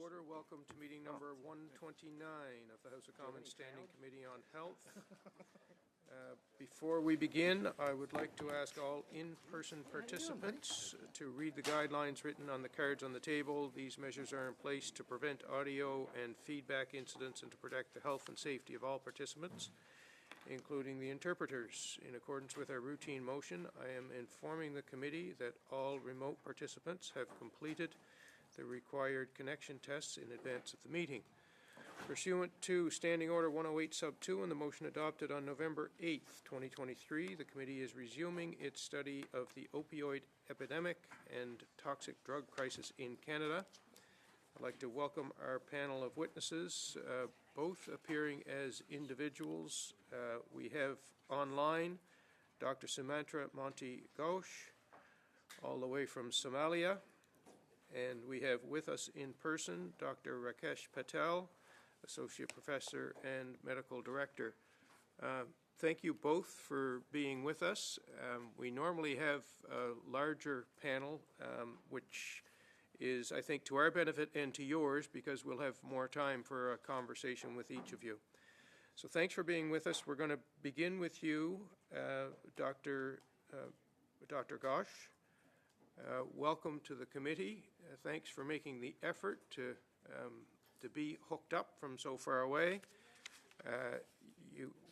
order. Welcome to meeting number 129 of the House of Commons Standing Committee on Health. Before we begin, I would like to ask all in-person participants to read the guidelines written on the cards on the table. These measures are in place to prevent audio and feedback incidents and to protect the health and safety of all participants, including the interpreters. In accordance with our routine motion, I am informing the committee that all remote participants have completed the required connection tests in advance of the meeting. Pursuant to Standing Order 108 Sub 2 and the motion adopted on November 8th, 2023, the committee is resuming its study of the opioid epidemic and toxic drug crisis in Canada. I'd like to welcome our panel of witnesses, both appearing as individuals. We have online Dr. Sumantra Monty Ghosh, all the way from Somalia. And we have with us in person Dr. Rakesh Patel, Associate Professor and Medical Director. Thank you both for being with us. We normally have a larger panel, which is, I think, to our benefit and to yours, because we'll have more time for a conversation with each of you. So thanks for being with us. We're going to begin with you, Dr. Ghosh. Welcome to the committee. Thanks for making the effort to be hooked up from so far away.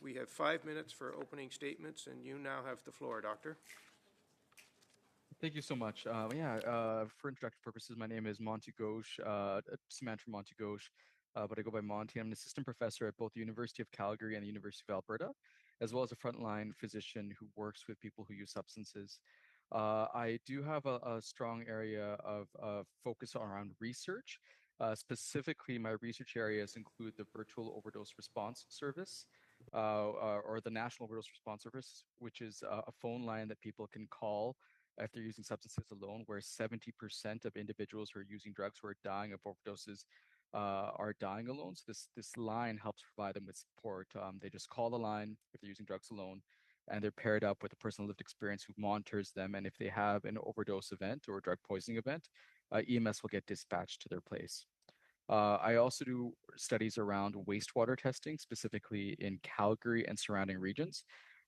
We have 5 minutes for opening statements, and you now have the floor, Doctor. Thank you so much. For introductory purposes, my name is Monty Ghosh, Sumantra Monty Ghosh, but I go by Monty. I'm an assistant professor at both the University of Calgary and the University of Alberta, as well as a frontline physician who works with people who use substances. I do have a strong area of focus around research. Specifically, my research areas include the Virtual Overdose Response Service, or the National Overdose Response Service, which is a phone line that people can call if they're using substances alone, where 70% of individuals who are using drugs who are dying of overdoses are dying alone. So this line helps provide them with support. They just call the line if they're using drugs alone, and they're paired up with a person with lived experience who monitors them. And if they have an overdose event or a drug poisoning event, EMS will get dispatched to their place. I also do studies around wastewater testing, specifically in Calgary and surrounding regions.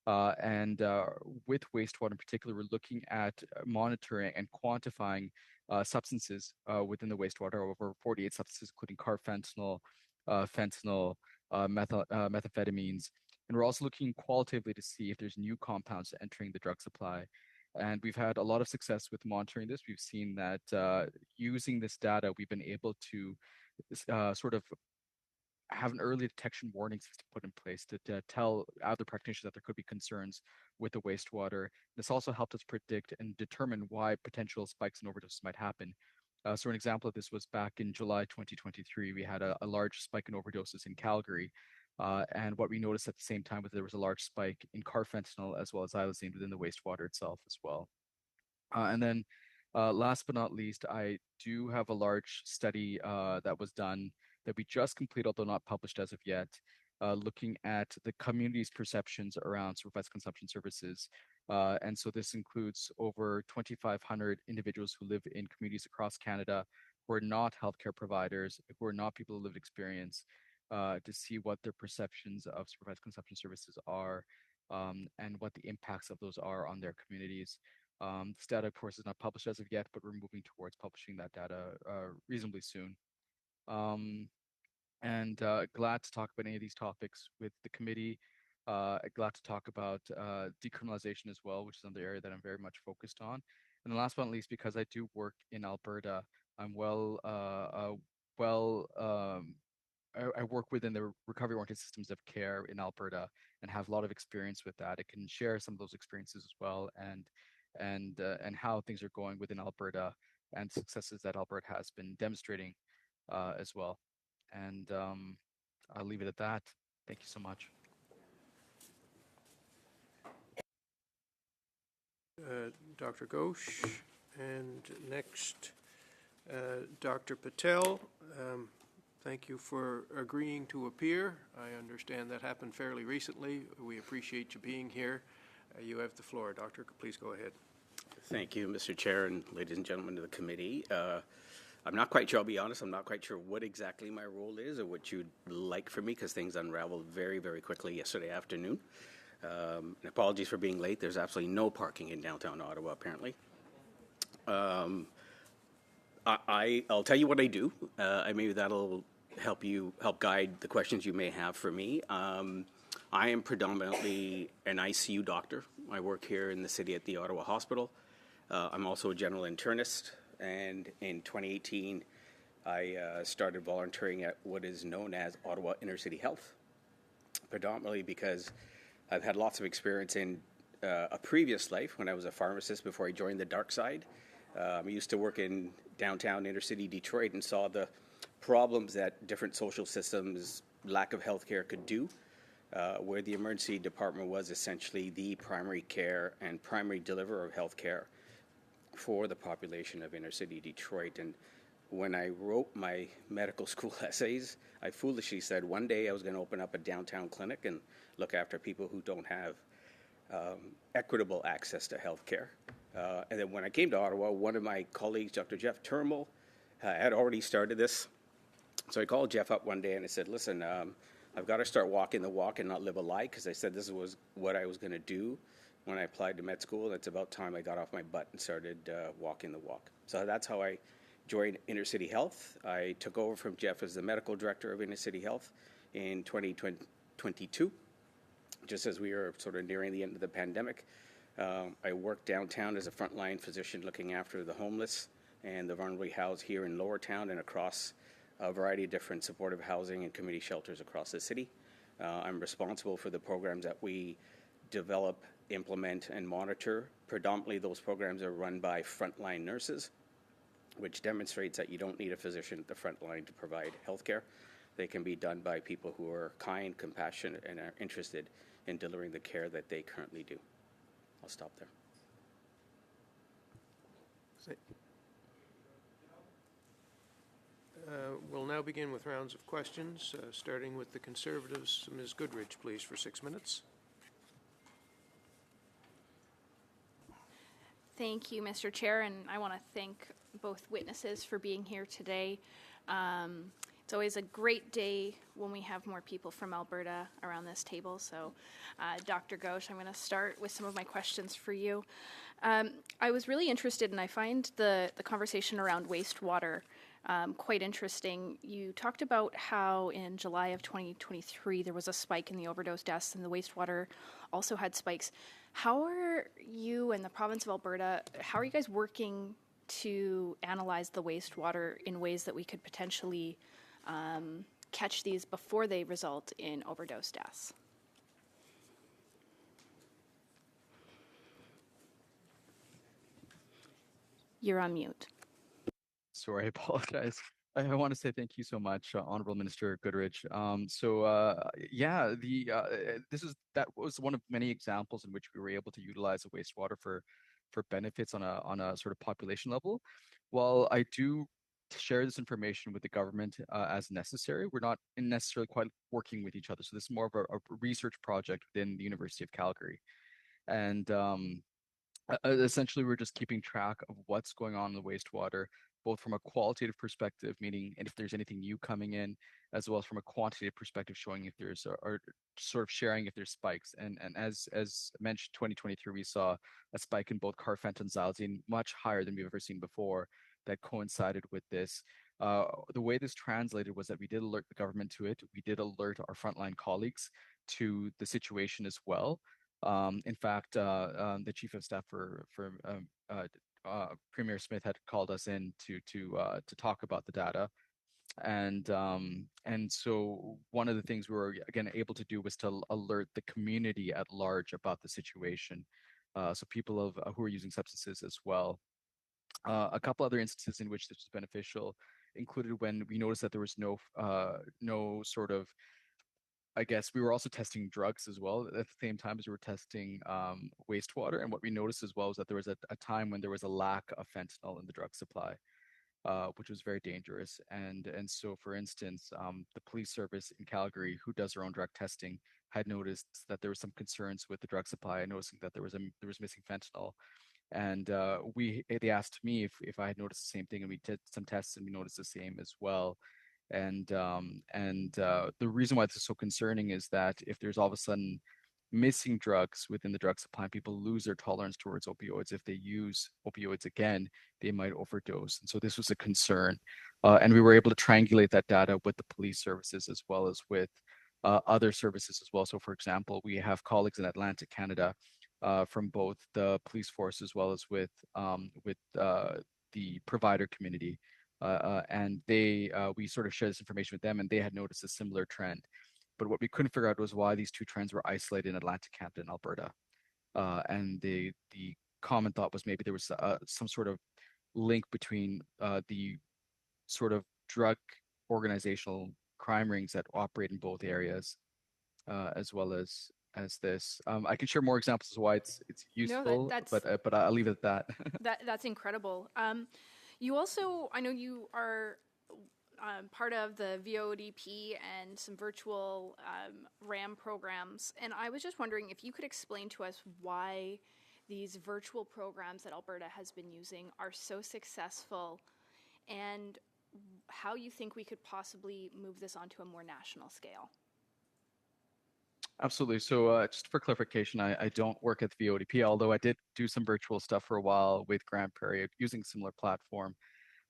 With wastewater in particular, we're looking at monitoring and quantifying substances within the wastewater, over 48 substances, including carfentanil, fentanyl, methamphetamines. And we're also looking qualitatively to see if there's new compounds entering the drug supply. And we've had a lot of success with monitoring this. We've seen that using this data, we've been able to sort of have an early detection warning system put in place to tell other practitioners that there could be concerns with the wastewater. This also helped us predict and determine why potential spikes in overdoses might happen. So an example of this was back in July 2023. We had a large spike in overdoses in Calgary. And what we noticed at the same time was there was a large spike in carfentanil as well as xylazine within the wastewater itself as well. And then last but not least, I do have a large study that was done that we just completed, although not published as of yet, looking at the community's perceptions around supervised consumption services. And so this includes over 2,500 individuals who live in communities across Canada who are not healthcare providers, who are not people with lived experience, to see what their perceptions of supervised consumption services are, and what the impacts of those are on their communities. This data, of course, is not published as of yet, but we're moving towards publishing that data reasonably soon. Glad to talk about any of these topics with the committee. Glad to talk about decriminalization as well, which is another area that I'm very much focused on. And last but not least, because I do work in Alberta, I'm I work within the recovery-oriented systems of care in Alberta and have a lot of experience with that. I can share some of those experiences as well, and how things are going within Alberta and successes that Alberta has been demonstrating as well. And I'll leave it at that. Thank you so much. Dr. Ghosh, and next, Dr. Patel. Thank you for agreeing to appear. I understand that happened fairly recently. We appreciate you being here. You have the floor. Doctor, please go ahead. Thank you, Mr. Chair, and ladies and gentlemen of the committee. I'm not quite sure, I'll be honest, I'm not quite sure what exactly my role is or what you'd like from me because things unraveled very, very quickly yesterday afternoon. And apologies for being late. There's absolutely no parking in downtown Ottawa, apparently. I'll tell you what I do, and maybe that'll help guide the questions you may have for me. I am predominantly an ICU doctor. I work here in the city at the Ottawa Hospital. I'm also a general internist, and in 2018, I started volunteering at what is known as Ottawa Inner City Health, predominantly because I've had lots of experience in a previous life when I was a pharmacist before I joined the dark side. I used to work in downtown inner city Detroit and saw the problems that different social systems, lack of health care could do, where the emergency department was essentially the primary care and primary deliverer of health care for the population of inner city Detroit. And when I wrote my medical school essays, I foolishly said one day I was going to open up a downtown clinic and look after people who don't have equitable access to health care. And then when I came to Ottawa, one of my colleagues, Dr. Jeff Turnbull, had already started this. So I called Jeff up one day and I said, listen, I've got to start walking the walk and not live a lie, because I said this was what I was going to do when I applied to med school. It's about time I got off my butt and started walking the walk. So that's how I joined Inner City Health. I took over from Jeff as the medical director of Inner City Health in 2022, just as we were sort of nearing the end of the pandemic. I worked downtown as a frontline physician looking after the homeless and the vulnerably housed here in Lower Town and across a variety of different supportive housing and community shelters across the city. I'm responsible for the programs that we develop, implement, and monitor. Predominantly, those programs are run by frontline nurses, which demonstrates that you don't need a physician at the front line to provide health care. They can be done by people who are kind, compassionate, and are interested in delivering the care that they currently do. I'll stop there. We'll now begin with rounds of questions, starting with the Conservatives. Ms. Goodrich, please, for 6 minutes. Thank you, Mr. Chair, and I want to thank both witnesses for being here today. It's always a great day when we have more people from Alberta around this table. So, Dr. Ghosh, I'm going to start with some of my questions for you. I was really interested, and I find the conversation around wastewater quite interesting. You talked about how in July of 2023 there was a spike in the overdose deaths, and the wastewater also had spikes. How are you and the province of Alberta, how are you guys working to analyze the wastewater in ways that we could potentially catch these before they result in overdose deaths? You're on mute. Sorry, I apologize. I want to say thank you so much, Honorable Minister Goodrich. Yeah, that was one of many examples in which we were able to utilize the wastewater for benefits on a sort of population level. While I do share this information with the government as necessary, we're not necessarily quite working with each other. So this is more of a research project within the University of Calgary, and essentially we're just keeping track of what's going on in the wastewater, both from a qualitative perspective, meaning if there's anything new coming in, as well as from a quantitative perspective, showing if there's or sort of sharing if there's spikes. And as mentioned, 2023 we saw a spike in both carfentanzalzine, much higher than we've ever seen before, that coincided with this. The way this translated was that we did alert the government to it. We did alert our frontline colleagues to the situation as well. In fact, the chief of staff for Premier Smith had called us in to talk about the data, and so one of the things we were again able to do was to alert the community at large about the situation, so people who are using substances as well. A couple other instances in which this was beneficial included when we noticed that there was no sort of, I guess we were also testing drugs as well at the same time as we were testing wastewater. And what we noticed as well was that there was a time when there was a lack of fentanyl in the drug supply, which was very dangerous. And so, for instance, the police service in Calgary, who does their own drug testing, had noticed that there was some concerns with the drug supply, noticing that there was missing fentanyl. And they asked me if I had noticed the same thing, and we did some tests and we noticed the same as well. And the reason why this is so concerning is that if there's all of a sudden missing drugs within the drug supply, people lose their tolerance towards opioids. If they use opioids again, they might overdose. And so this was a concern. And we were able to triangulate that data with the police services as well as with other services as well. So, for example, we have colleagues in Atlantic Canada from both the police force as well as with the provider community. And we sort of shared this information with them, and they had noticed a similar trend. But what we couldn't figure out was why these two trends were isolated in Atlantic Canada and Alberta. And the common thought was maybe there was some sort of link between the sort of drug organizational crime rings that operate in both areas, as well as this. I can share more examples of why it's No, useful, but I'll leave it at that. that's incredible. You also, I know you are part of the VODP and some virtual RAM programs, and I was just wondering if you could explain to us why these virtual programs that Alberta has been using are so successful, and how you think we could possibly move this onto a more national scale. Absolutely. So just for clarification, I don't work at the VODP, although I did do some virtual stuff for a while with Grand Prairie using a similar platform.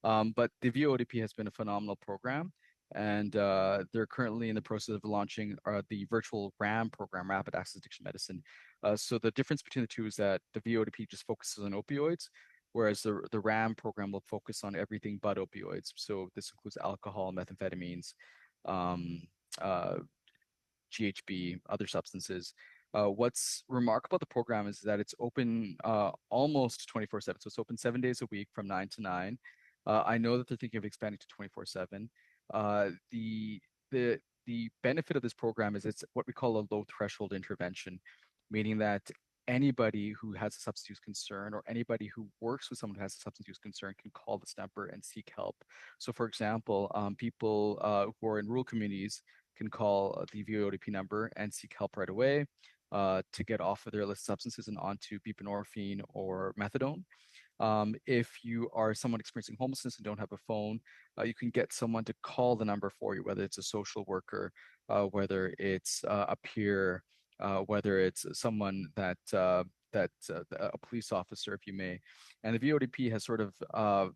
But the VODP has been a phenomenal program, and they're currently in the process of launching the virtual RAM program, Rapid Access Addiction Medicine. So the difference between the two is that the VODP just focuses on opioids, whereas the RAM program will focus on everything but opioids. So this includes alcohol, methamphetamines, um, uh, GHB, other substances. What's remarkable about the program is that it's open almost 24/7. So it's open 7 days a week from 9 to 9. I know that they're thinking of expanding to 24/7. The benefit of this program is it's what we call a low threshold intervention, meaning that anybody who has a substance use concern or anybody who works with someone who has a substance use concern can call this number and seek help. So, for example, people who are in rural communities can call the VODP number and seek help right away to get off of their illicit substances and onto buprenorphine or methadone. If you are someone experiencing homelessness and don't have a phone, you can get someone to call the number for you, whether it's a social worker, whether it's a peer, whether it's someone a police officer, if you may. And the VODP has sort of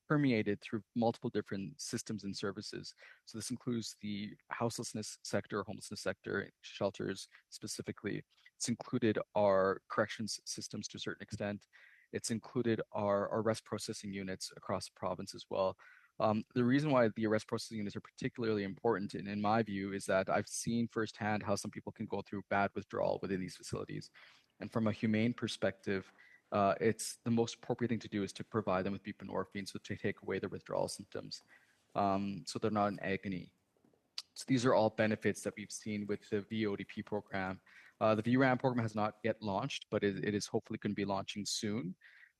permeated through multiple different systems and services. So this includes the houselessness sector, homelessness sector, shelters specifically. It's included our corrections systems to a certain extent. It's included our arrest processing units across the province as well. The reason why the arrest processing units are particularly important, in my view, is that I've seen firsthand how some people can go through bad withdrawal within these facilities. And from a humane perspective, it's the most appropriate thing to do is to provide them with buprenorphine, so to take away their withdrawal symptoms, so they're not in agony. So these are all benefits that we've seen with the VODP program. The VRAM program has not yet launched, but it is hopefully going to be launching soon.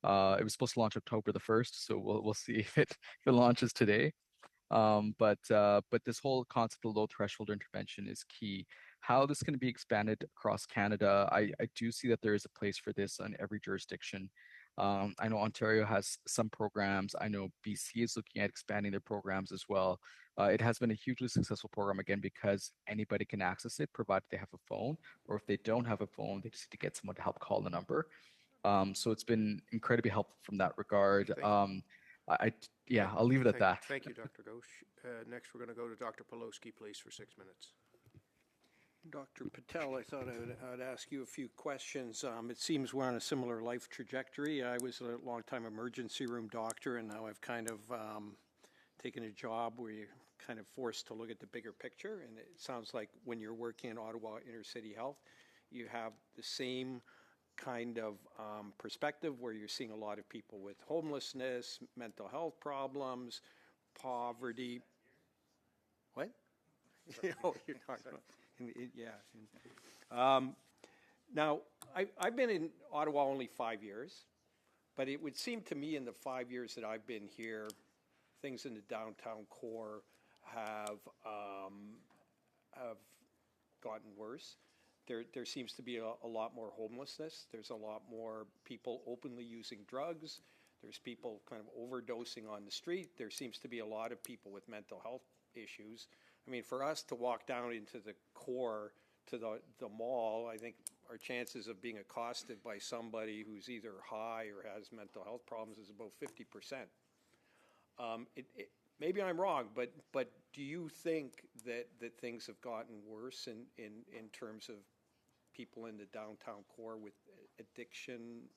It was supposed to launch October the 1st, so we'll see if it launches today. But this whole concept of low threshold intervention is key. How this can be expanded across Canada, I do see that there is a place for this in every jurisdiction. I know Ontario has some programs. I know BC is looking at expanding their programs as well. It has been a hugely successful program, again, because anybody can access it, provided they have a phone, or if they don't have a phone, they just need to get someone to help call the number. So it's been incredibly helpful from that regard. I'll leave it at that. Thank you, Dr. Ghosh. Next, we're going to go to Dr. Pawlowski, please, for 6 minutes. Dr. Patel, I thought I'd ask you a few questions. It seems we're on a similar life trajectory. I was a long-time emergency room doctor, and now I've kind of taken a job where you're kind of forced to look at the bigger picture. And it sounds like when you're working in Ottawa Inner City Health, you have the same kind of perspective where you're seeing a lot of people with homelessness, mental health problems, poverty. What? Oh, you're talking about, yeah. Now, I've been in Ottawa only 5 years, but it would seem to me in the 5 years that I've been here, things in the downtown core have gotten worse. there seems to be a lot more homelessness. There's a lot more people openly using drugs. There's people kind of overdosing on the street. There seems to be a lot of people with mental health issues. I mean, for us to walk down into the core to the mall, I think our chances of being accosted by somebody who's either high or has mental health problems is about 50%. Maybe I'm wrong, but do you think that things have gotten worse in terms of people in the downtown core with addiction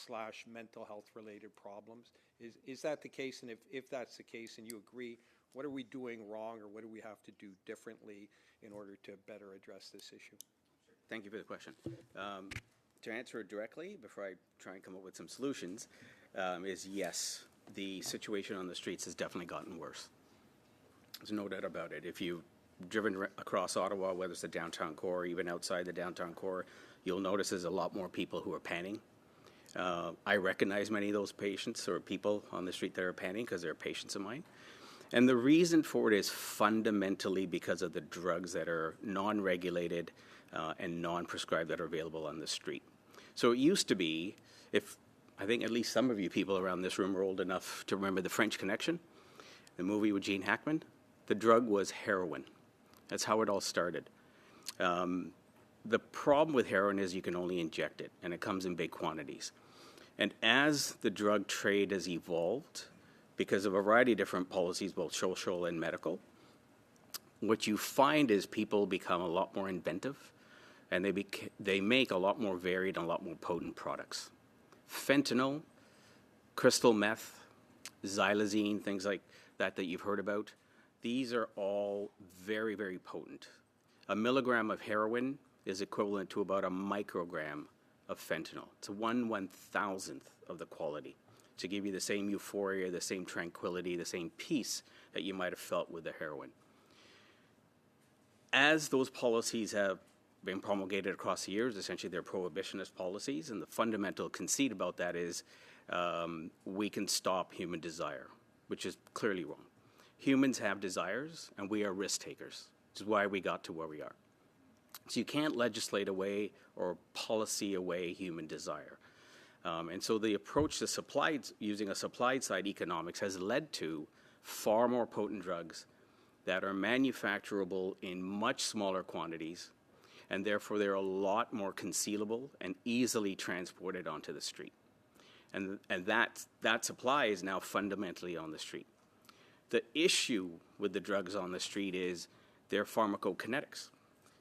/ mental health related problems? Is that the case? And if that's the case and you agree, what are we doing wrong, or what do we have to do differently in order to better address this issue? Thank you for the question. To answer it directly, before I try and come up with some solutions, is yes, the situation on the streets has definitely gotten worse. There's no doubt about it. If you've driven across Ottawa, whether it's the downtown core or even outside the downtown core, you'll notice there's a lot more people who are panning. I recognize many of those patients or people on the street that are panning because they're patients of mine. And the reason for it is fundamentally because of the drugs that are non-regulated and non-prescribed that are available on the street. So it used to be, if I think at least some of you people around this room are old enough to remember The French Connection, the movie with Gene Hackman, the drug was heroin. That's how it all started. The problem with heroin is you can only inject it, and it comes in big quantities. And as the drug trade has evolved, because of a variety of different policies, both social and medical, what you find is people become a lot more inventive, and they make a lot more varied and a lot more potent products. Fentanyl, crystal meth, xylazine, things like that you've heard about, these are all very, very potent. A milligram of heroin is equivalent to about a microgram of fentanyl. It's 1/1000th of the quality to give you the same euphoria, the same tranquility, the same peace that you might have felt with the heroin. As those policies have been promulgated across the years, essentially they're prohibitionist policies, and the fundamental conceit about that is we can stop human desire, which is clearly wrong. Humans have desires, and we are risk takers, which is why we got to where we are. So you can't legislate away or policy away human desire. And so the approach to using a supply-side economics has led to far more potent drugs that are manufacturable in much smaller quantities, and therefore they're a lot more concealable and easily transported onto the street. And that supply is now fundamentally on the street. The issue with the drugs on the street is their pharmacokinetics.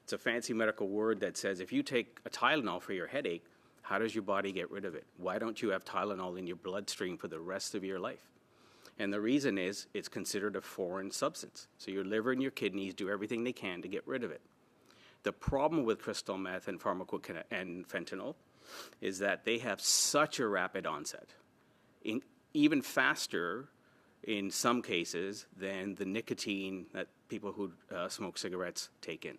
It's a fancy medical word that says if you take a Tylenol for your headache, how does your body get rid of it? Why don't you have Tylenol in your bloodstream for the rest of your life? And the reason is it's considered a foreign substance. So your liver and your kidneys do everything they can to get rid of it. The problem with crystal meth and and fentanyl is that they have such a rapid onset, even faster in some cases than the nicotine that people who smoke cigarettes take in.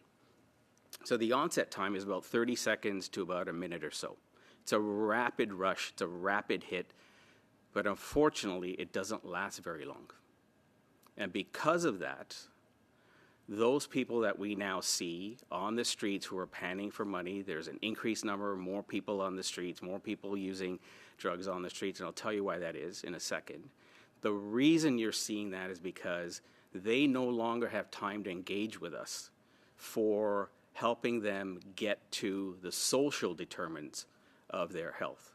So the onset time is about 30 seconds to about a minute or so. It's a rapid rush, it's a rapid hit, but unfortunately it doesn't last very long. And because of that, those people that we now see on the streets who are panning for money, there's an increased number, more people on the streets, more people using drugs on the streets, and I'll tell you why that is in a second. The reason you're seeing that is because they no longer have time to engage with us for helping them get to the social determinants of their health.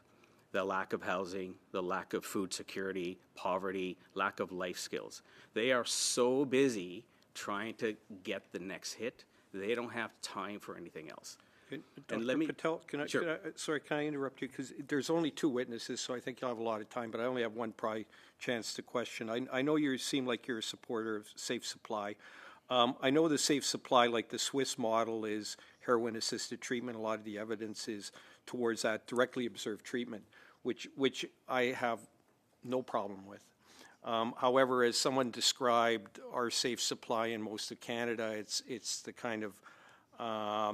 The lack of housing, the lack of food security, poverty, lack of life skills. They are so busy trying to get the next hit, they don't have time for anything else. And let me, Patel, can I interrupt you? Because there's only two witnesses, so I think you'll have a lot of time, but I only have one probably chance to question. I know you seem like you're a supporter of safe supply. I know the safe supply, like the Swiss model, is heroin-assisted treatment. A lot of the evidence is towards that directly observed treatment, which I have no problem with. However, as someone described our safe supply in most of Canada, it's the kind of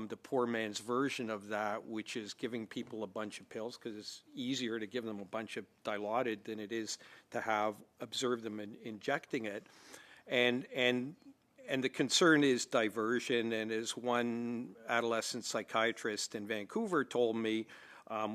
the poor man's version of that, which is giving people a bunch of pills because it's easier to give them a bunch of Dilaudid than it is to have observe them in injecting it, and And the concern is diversion, and as one adolescent psychiatrist in Vancouver told me,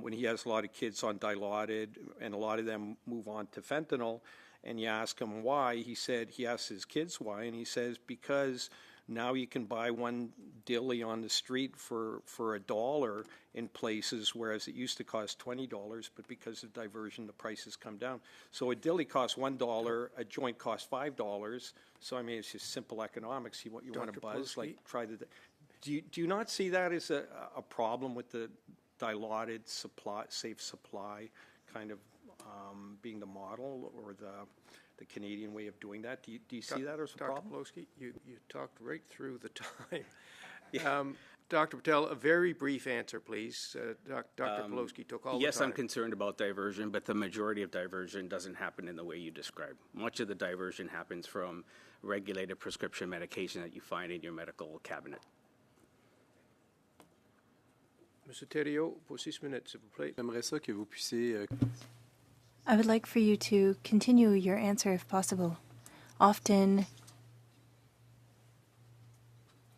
when he has a lot of kids on Dilaudid, and a lot of them move on to fentanyl, and you ask him why, he asks his kids why, and he says, because now you can buy one dilly on the street for $1 in places, whereas it used to cost $20, but because of diversion, the prices come down. So a dilly costs $1, a joint costs $5. So I mean, it's just simple economics. You want to buzz, like try the. Do you not see that as a problem with the Dilaudid supply, safe supply, kind of being the model or the Canadian way of doing that? Do you see that as a problem? Dr. Pawlowski, you talked right through the time. Dr. Patel, a very brief answer, please. Dr. Pawlowski took all the time. Yes, I'm concerned about diversion, but the majority of diversion doesn't happen in the way you described. Much of the diversion happens from regulated prescription medication that you find in your medical cabinet. Monsieur Thériault, pour 6 minutes, s'il vous plaît. J'aimerais ça que vous puissiez I would like for you to continue your answer if possible. Often,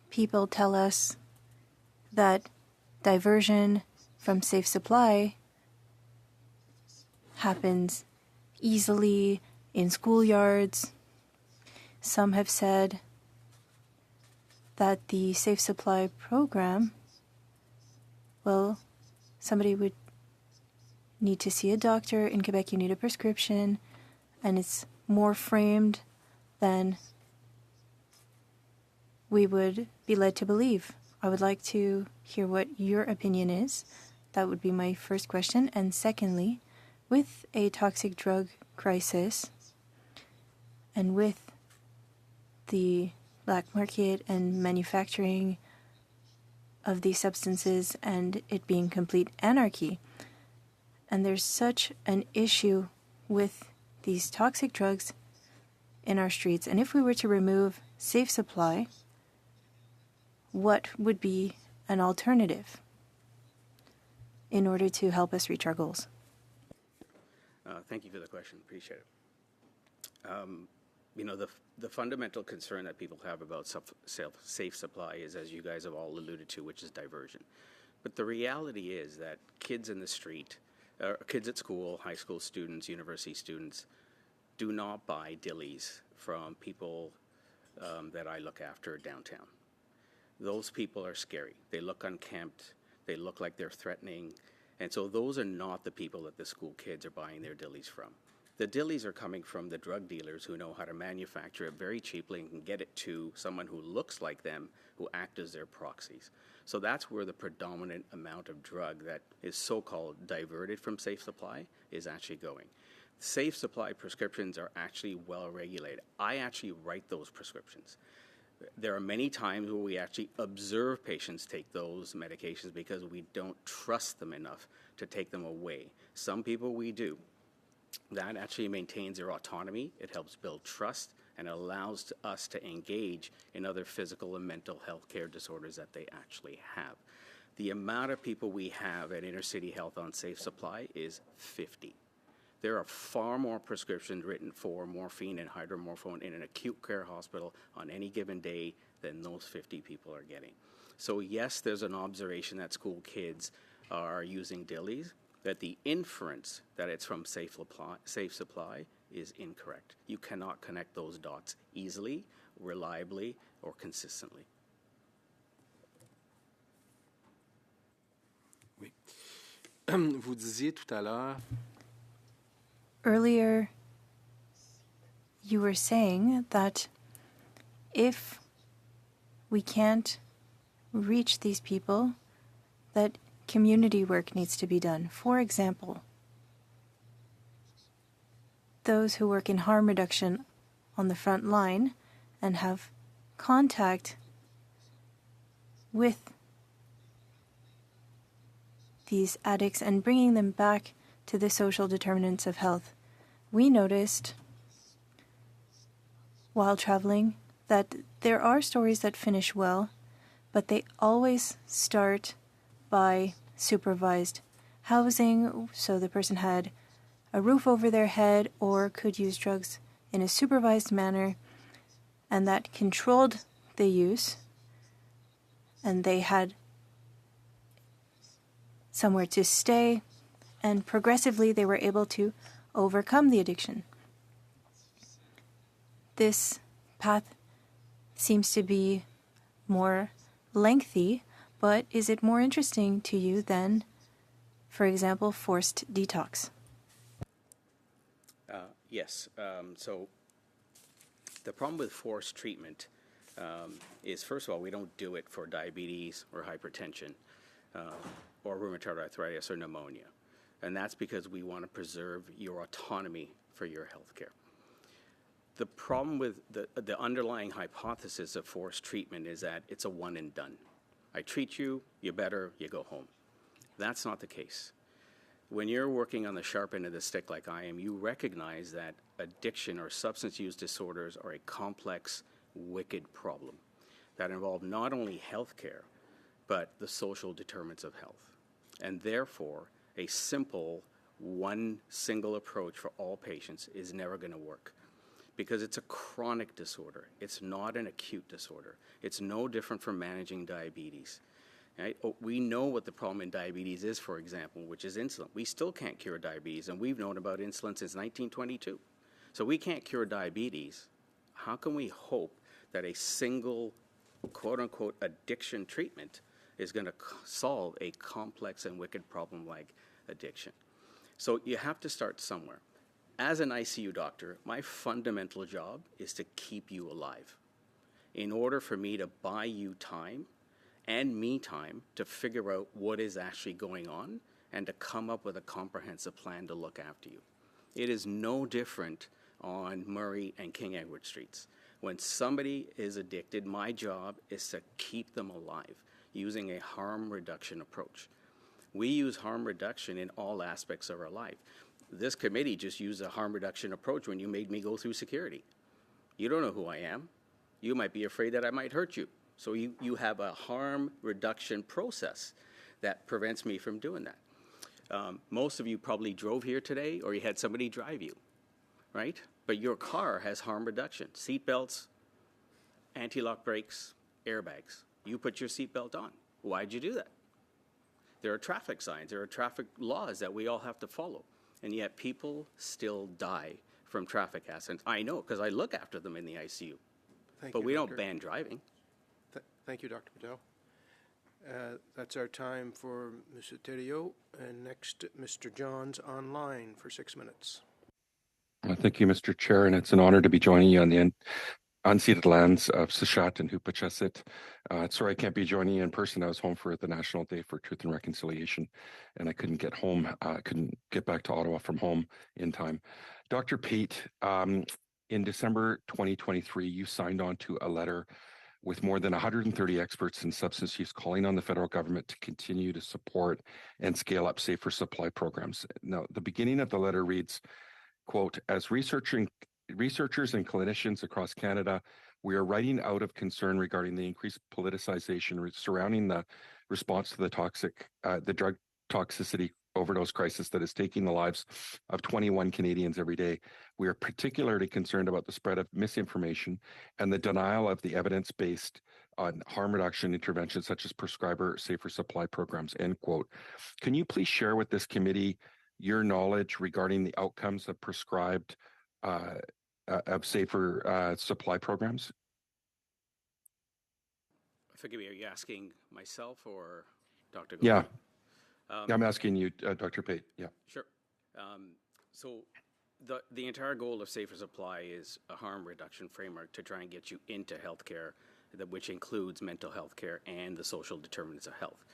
people tell us that diversion from safe supply happens easily in schoolyards. Some have said that the safe supply program, well, somebody would need to see a doctor. In Quebec, you need a prescription, and it's more framed than we would be led to believe. I would like to hear what your opinion is. That would be my first question. And secondly, with a toxic drug crisis and with the black market and manufacturing of these substances and it being complete anarchy, and there's such an issue with these toxic drugs in our streets. And if we were to remove safe supply, what would be an alternative in order to help us reach our goals? Thank you for the question. Appreciate it. The fundamental concern that people have about safe supply is, as you guys have all alluded to, which is diversion. But the reality is that kids in the street, kids at school, high school students, university students, do not buy dillies from people that I look after downtown. Those people are scary. They look unkempt. They look like they're threatening. And so those are not the people that the school kids are buying their dillies from. The dillies are coming from the drug dealers who know how to manufacture it very cheaply and can get it to someone who looks like them, who act as their proxies. So that's where the predominant amount of drug that is so-called diverted from safe supply is actually going. Safe supply prescriptions are actually well regulated. I actually write those prescriptions. There are many times where we actually observe patients take those medications because we don't trust them enough to take them away. Some people we do. That actually maintains their autonomy. It helps build trust and allows us to engage in other physical and mental health care disorders that they actually have. The amount of people we have at Inner City Health on safe supply is 50. There are far more prescriptions written for morphine and hydromorphone in an acute care hospital on any given day than those 50 people are getting. So yes, there's an observation that school kids are using dillies, that the inference that it's from safe supply is incorrect. You cannot connect those dots easily, reliably, or consistently. Oui. Vous disiez tout à l'heure. Earlier, you were saying that if we can't reach these people, that community work needs to be done. For example, those who work in harm reduction on the front line and have contact with these addicts and bringing them back to the social determinants of health. We noticed while traveling that there are stories that finish well, but they always start by supervised housing, so the person had a roof over their head or could use drugs in a supervised manner. and that controlled the use, and they had somewhere to stay, and progressively they were able to overcome the addiction. This path seems to be more lengthy, but is it more interesting to you than, for example, forced detox? Yes. So the problem with forced treatment is, first of all, we don't do it for diabetes or hypertension or rheumatoid arthritis or pneumonia. And that's because we want to preserve your autonomy for your health care. The problem with the underlying hypothesis of forced treatment is that it's a one and done. I treat you, you're better, you go home. That's not the case. When you're working on the sharp end of the stick like I am, you recognize that addiction or substance use disorders are a complex, wicked problem that involve not only health care, but the social determinants of health. And therefore, a simple, one single approach for all patients is never going to work, because it's a chronic disorder. It's not an acute disorder. It's no different from managing diabetes. Right? We know what the problem in diabetes is, for example, which is insulin. We still can't cure diabetes, and we've known about insulin since 1922. So we can't cure diabetes. How can we hope that a single, quote-unquote, addiction treatment is going to solve a complex and wicked problem like addiction? So you have to start somewhere. As an ICU doctor, my fundamental job is to keep you alive. In order for me to buy you time and me time to figure out what is actually going on and to come up with a comprehensive plan to look after you. It is no different on Murray and King Edward Streets. When somebody is addicted, my job is to keep them alive using a harm reduction approach. We use harm reduction in all aspects of our life. This committee just used a harm reduction approach when you made me go through security. You don't know who I am. You might be afraid that I might hurt you. So you have a harm reduction process that prevents me from doing that. Most of you probably drove here today, or you had somebody drive you, right? But your car has harm reduction. Seat belts, anti-lock brakes, airbags. You put your seatbelt on. Why'd you do that? There are traffic signs. There are traffic laws that we all have to follow. And yet people still die from traffic accidents. I know, because I look after them in the ICU. But we don't ban driving. Thank you, Dr. Patel. That's our time for Mr. Thériault. And next, Mr. Johns online for 6 minutes. Thank you, Mr. Chair, and it's an honor to be joining you on the unceded lands of Sishat and Hupachesit. Sorry I can't be joining you in person. I was home for the National Day for Truth and Reconciliation, and I couldn't get home. Couldn't get back to Ottawa from home in time. Dr. Pate, in December 2023, you signed on to a letter with more than 130 experts in substance use calling on the federal government to continue to support and scale up safer supply programs. Now, the beginning of the letter reads, quote, as researchers and clinicians across Canada, we are writing out of concern regarding the increased politicization surrounding the response to the drug toxicity overdose crisis that is taking the lives of 21 Canadians every day. We are particularly concerned about the spread of misinformation and the denial of the evidence-based on harm reduction interventions such as prescriber safer supply programs, end quote. Can you please share with this committee your knowledge regarding the outcomes of prescribed of safer supply programs? Forgive me, are you asking myself or Dr. Yeah. Goldman? I'm asking you, Dr. Pate. Yeah. Sure. So the entire goal of Safer Supply is a harm reduction framework to try and get you into healthcare, which includes mental health care and the social determinants of health.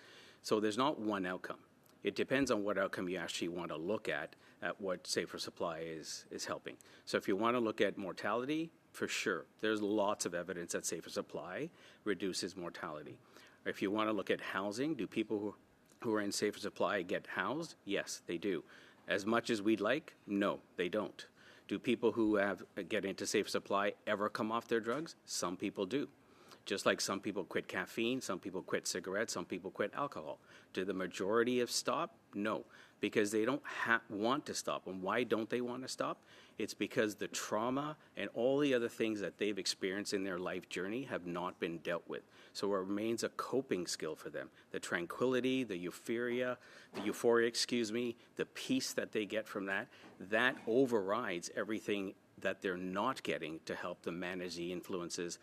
So there's not one outcome. It depends on what outcome you actually want to look at what Safer Supply is helping. So if you want to look at mortality, for sure, there's lots of evidence that Safer Supply reduces mortality. If you want to look at housing, do people who are in Safer Supply get housed? Yes, they do. As much as we'd like? No, they don't. Do people who get into Safer Supply ever come off their drugs? Some people do. Just like some people quit caffeine, some people quit cigarettes, some people quit alcohol. Do the majority have stopped? No, because they don't want to stop. And why don't they want to stop? It's because the trauma and all the other things that they've experienced in their life journey have not been dealt with. So it remains a coping skill for them. The tranquility, the euphoria, the peace that they get from that overrides everything that they're not getting to help them manage the influences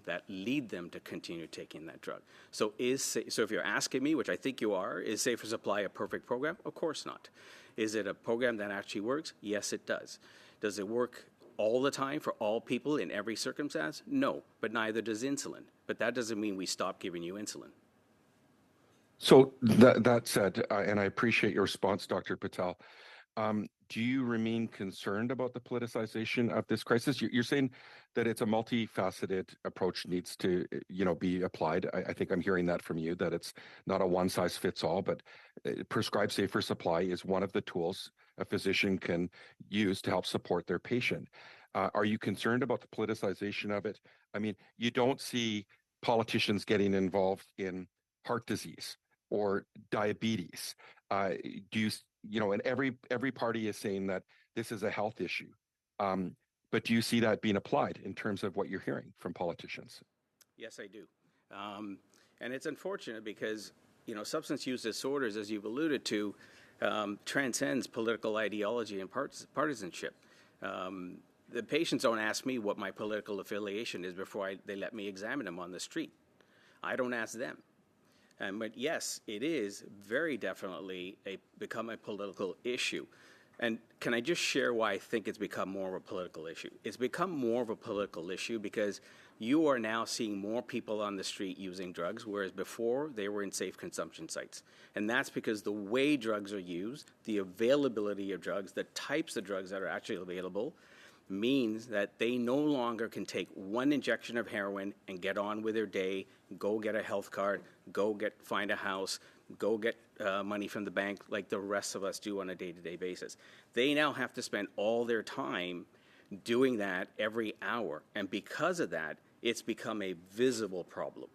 that lead them to continue taking that drug. So if you're asking me, which I think you are, is Safer Supply a perfect program? Of course not. Is it a program that actually works? Yes, it does. Does it work all the time for all people in every circumstance? No, but neither does insulin. But that doesn't mean we stop giving you insulin. So that said, and I appreciate your response, Dr. Patel. Do you remain concerned about the politicization of this crisis? You're saying that it's a multifaceted approach needs to, be applied. I think I'm hearing that from you, that it's not a one size fits all, but prescribed safer supply is one of the tools a physician can use to help support their patient. Are you concerned about the politicization of it? I mean, you don't see politicians getting involved in heart disease or diabetes. Do you, and every party is saying that this is a health issue. But do you see that being applied in terms of what you're hearing from politicians? Yes, I do. And it's unfortunate because, substance use disorders, as you've alluded to, transcends political ideology and partisanship. The patients don't ask me what my political affiliation is before they let me examine them on the street. I don't ask them. But yes, it is very definitely become a political issue. And can I just share why I think it's become more of a political issue? It's become more of a political issue because you are now seeing more people on the street using drugs, whereas before they were in safe consumption sites. And that's because the way drugs are used, the availability of drugs, the types of drugs that are actually available, means that they no longer can take one injection of heroin and get on with their day, go get a health card, find a house, go get money from the bank like the rest of us do on a day-to-day basis. They now have to spend all their time doing that every hour. And because of that, it's become a visible problem.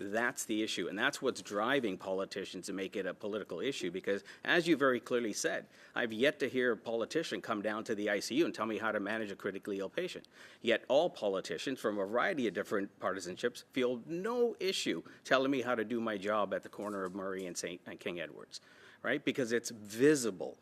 That's the issue, and that's what's driving politicians to make it a political issue because, as you very clearly said, I've yet to hear a politician come down to the ICU and tell me how to manage a critically ill patient. Yet all politicians from a variety of different partisanships feel no issue telling me how to do my job at the corner of Murray and King Edwards, right? Because it's visible.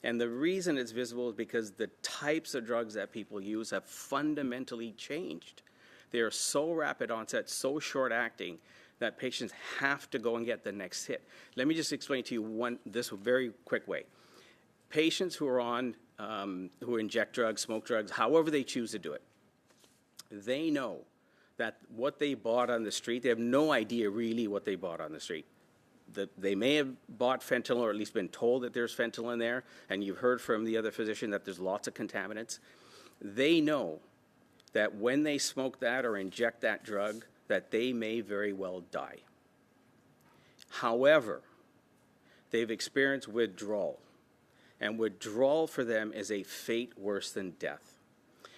And the reason it's visible is because the types of drugs that people use have fundamentally changed. They are so rapid onset, so short acting, that patients have to go and get the next hit. Let me just explain to you this very quick way. Patients who are on, who inject drugs, smoke drugs, however they choose to do it, they know that what they bought on the street, they have no idea really what they bought on the street. They may have bought fentanyl or at least been told that there's fentanyl in there, and you've heard from the other physician that there's lots of contaminants. They know that when they smoke that or inject that drug, that they may very well die. However, they've experienced withdrawal, and withdrawal for them is a fate worse than death.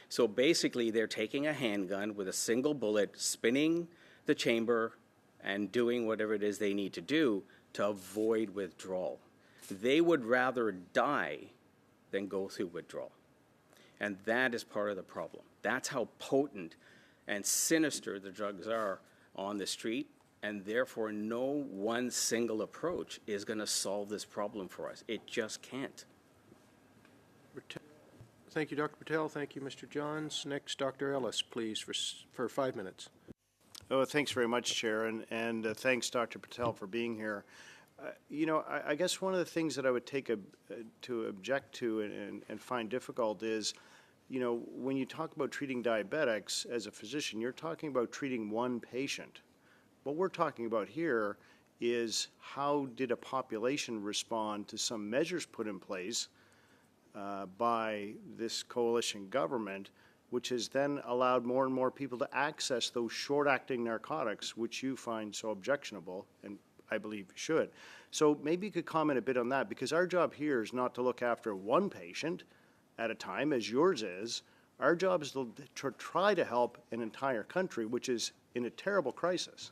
So basically, they're taking a handgun with a single bullet, spinning the chamber, and doing whatever it is they need to do to avoid withdrawal. They would rather die than go through withdrawal. And that is part of the problem. That's how potent and sinister the drugs are on the street, and therefore no one single approach is going to solve this problem for us. It just can't. Thank you, Dr. Patel. Thank you, Mr. Johns. Next, Dr. Ellis, please, for 5 minutes. Oh, thanks very much, Chair, and thanks, Dr. Patel, for being here. I guess one of the things that I would to object to and find difficult is, when you talk about treating diabetics as a physician, you're talking about treating one patient. What we're talking about here is how did a population respond to some measures put in place by this coalition government, which has then allowed more and more people to access those short-acting narcotics, which you find so objectionable, and I believe you should. So maybe you could comment a bit on that, because our job here is not to look after one patient at a time, as yours is. Our job is to try to help an entire country, which is in a terrible crisis.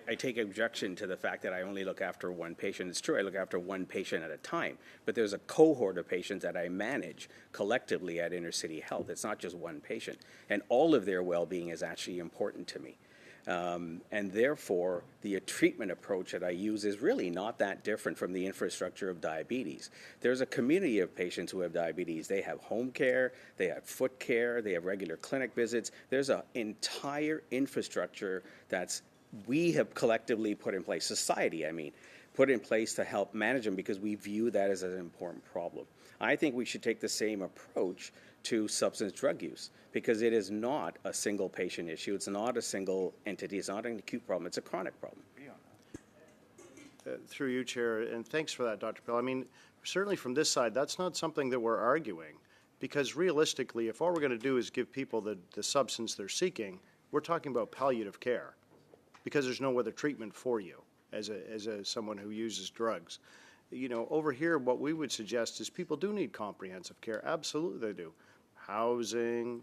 I take objection to the fact that I only look after one patient. It's true, I look after one patient at a time, but there's a cohort of patients that I manage collectively at Inner City Health. It's not just one patient, and all of their well-being is actually important to me. And therefore, the treatment approach that I use is really not that different from the infrastructure of diabetes. There's a community of patients who have diabetes. They have home care, they have foot care, they have regular clinic visits. There's an entire infrastructure that's we have collectively put in place, society, put in place to help manage them because we view that as an important problem. I think we should take the same approach to substance drug use because it is not a single patient issue. It's not a single entity. It's not an acute problem. It's a chronic problem. Through you, Chair, and thanks for that, Dr. Pell. Certainly from this side, that's not something that we're arguing because realistically, if all we're going to do is give people the substance they're seeking, we're talking about palliative care because there's no other treatment for you as someone who uses drugs. Over here, what we would suggest is people do need comprehensive care. Absolutely they do. Housing,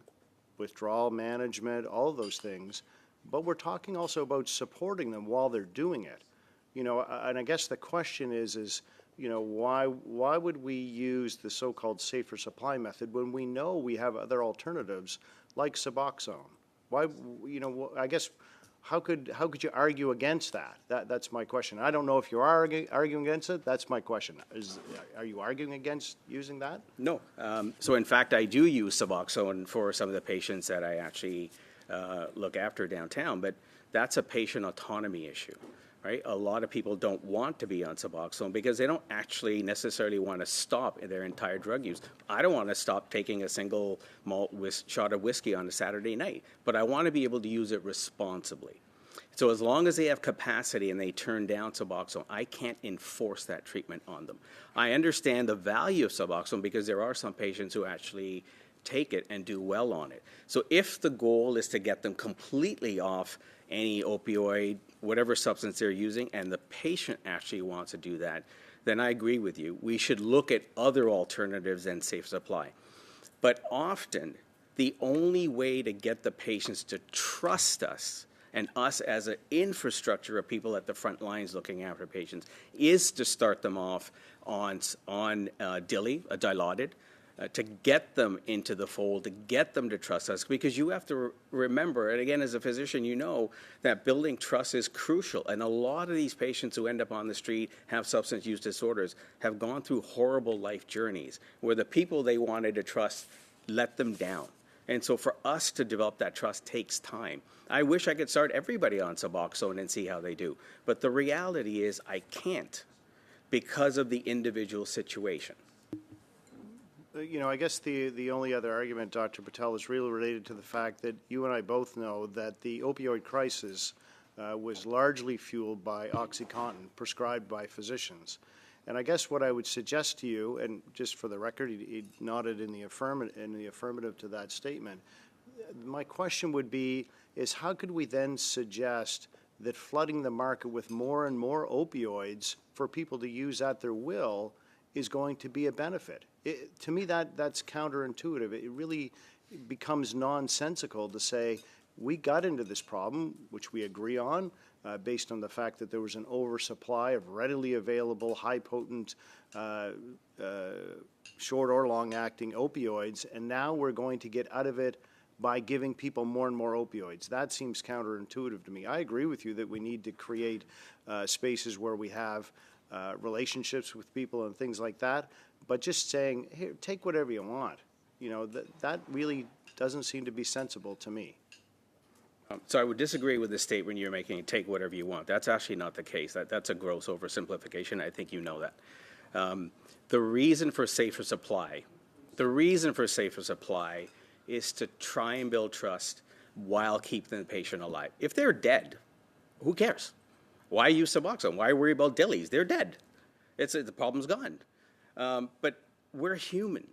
withdrawal management, all of those things. But we're talking also about supporting them while they're doing it. And I guess the question is why would we use the so-called safer supply method when we know we have other alternatives like Suboxone? Why, I guess, how could you argue against that? That's my question. I don't know if you are arguing against it. That's my question. Are you arguing against using that? No. So in fact, I do use Suboxone for some of the patients that I actually look after downtown, but that's a patient autonomy issue, right? A lot of people don't want to be on Suboxone because they don't actually necessarily want to stop their entire drug use. I don't want to stop taking a single malt shot of whiskey on a Saturday night, but I want to be able to use it responsibly. So as long as they have capacity and they turn down Suboxone, I can't enforce that treatment on them. I understand the value of Suboxone because there are some patients who actually take it and do well on it. So if the goal is to get them completely off any opioid, whatever substance they're using, and the patient actually wants to do that, then I agree with you. We should look at other alternatives than safe supply. But often, the only way to get the patients to trust us and us as an infrastructure of people at the front lines looking after patients is to start them off on Dilaudid, to get them into the fold, to get them to trust us, because you have to remember, and again, as a physician, you know that building trust is crucial. And a lot of these patients who end up on the street, have substance use disorders, have gone through horrible life journeys where the people they wanted to trust let them down. And so for us to develop that trust takes time. I wish I could start everybody on Suboxone and see how they do. But the reality is I can't because of the individual situation. I guess the only other argument, Dr. Patel, is really related to the fact that you and I both know that the opioid crisis was largely fueled by OxyContin prescribed by physicians. And I guess what I would suggest to you, and just for the record, he nodded in the affirmative to that statement. My question would be, is how could we then suggest that flooding the market with more and more opioids for people to use at their will is going to be a benefit? To me, that's counterintuitive. It really becomes nonsensical to say we got into this problem, which we agree on, based on the fact that there was an oversupply of readily available, high-potent, short or long-acting opioids, and now we're going to get out of it by giving people more and more opioids. That seems counterintuitive to me. I agree with you that we need to create spaces where we have relationships with people and things like that, but just saying, here, take whatever you want, that really doesn't seem to be sensible to me. So I would disagree with the statement you're making, take whatever you want. That's actually not the case. That's a gross oversimplification. I think you know that. The reason for safer supply is to try and build trust while keeping the patient alive. If they're dead, who cares? Why use Suboxone? Why worry about dillies? They're dead. The problem's gone. But we're human.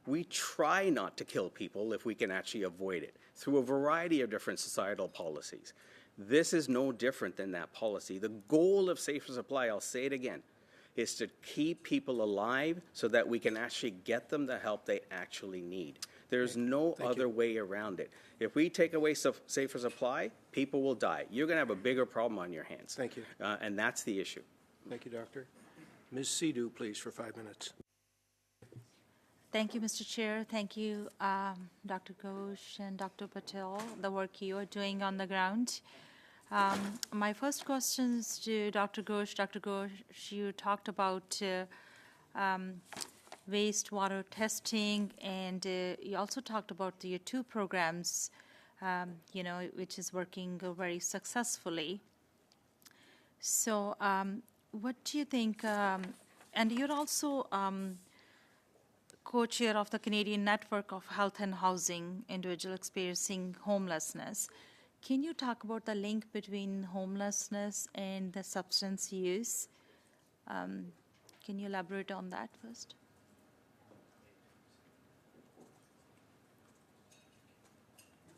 We try not to kill people if we can actually avoid it through a variety of different societal policies. This is no different than that policy. The goal of safer supply, I'll say it again, is to keep people alive so that we can actually get them the help they actually need. There's no other way around it. If we take away safer supply, people will die. You're going to have a bigger problem on your hands. Thank you. And that's the issue. Thank you, Doctor. Ms. Sidhu, please, for 5 minutes. Thank you, Mr. Chair. Thank you, Dr. Ghosh and Dr. Patel, the work you are doing on the ground. My first question is to Dr. Ghosh. Dr. Ghosh, you talked about wastewater testing, and you also talked about the 2 programs, which is working very successfully. So what do you think, and you're also co-chair of the Canadian Network of Health and Housing Individuals Experiencing Homelessness. Can you talk about the link between homelessness and the substance use? Can you elaborate on that first?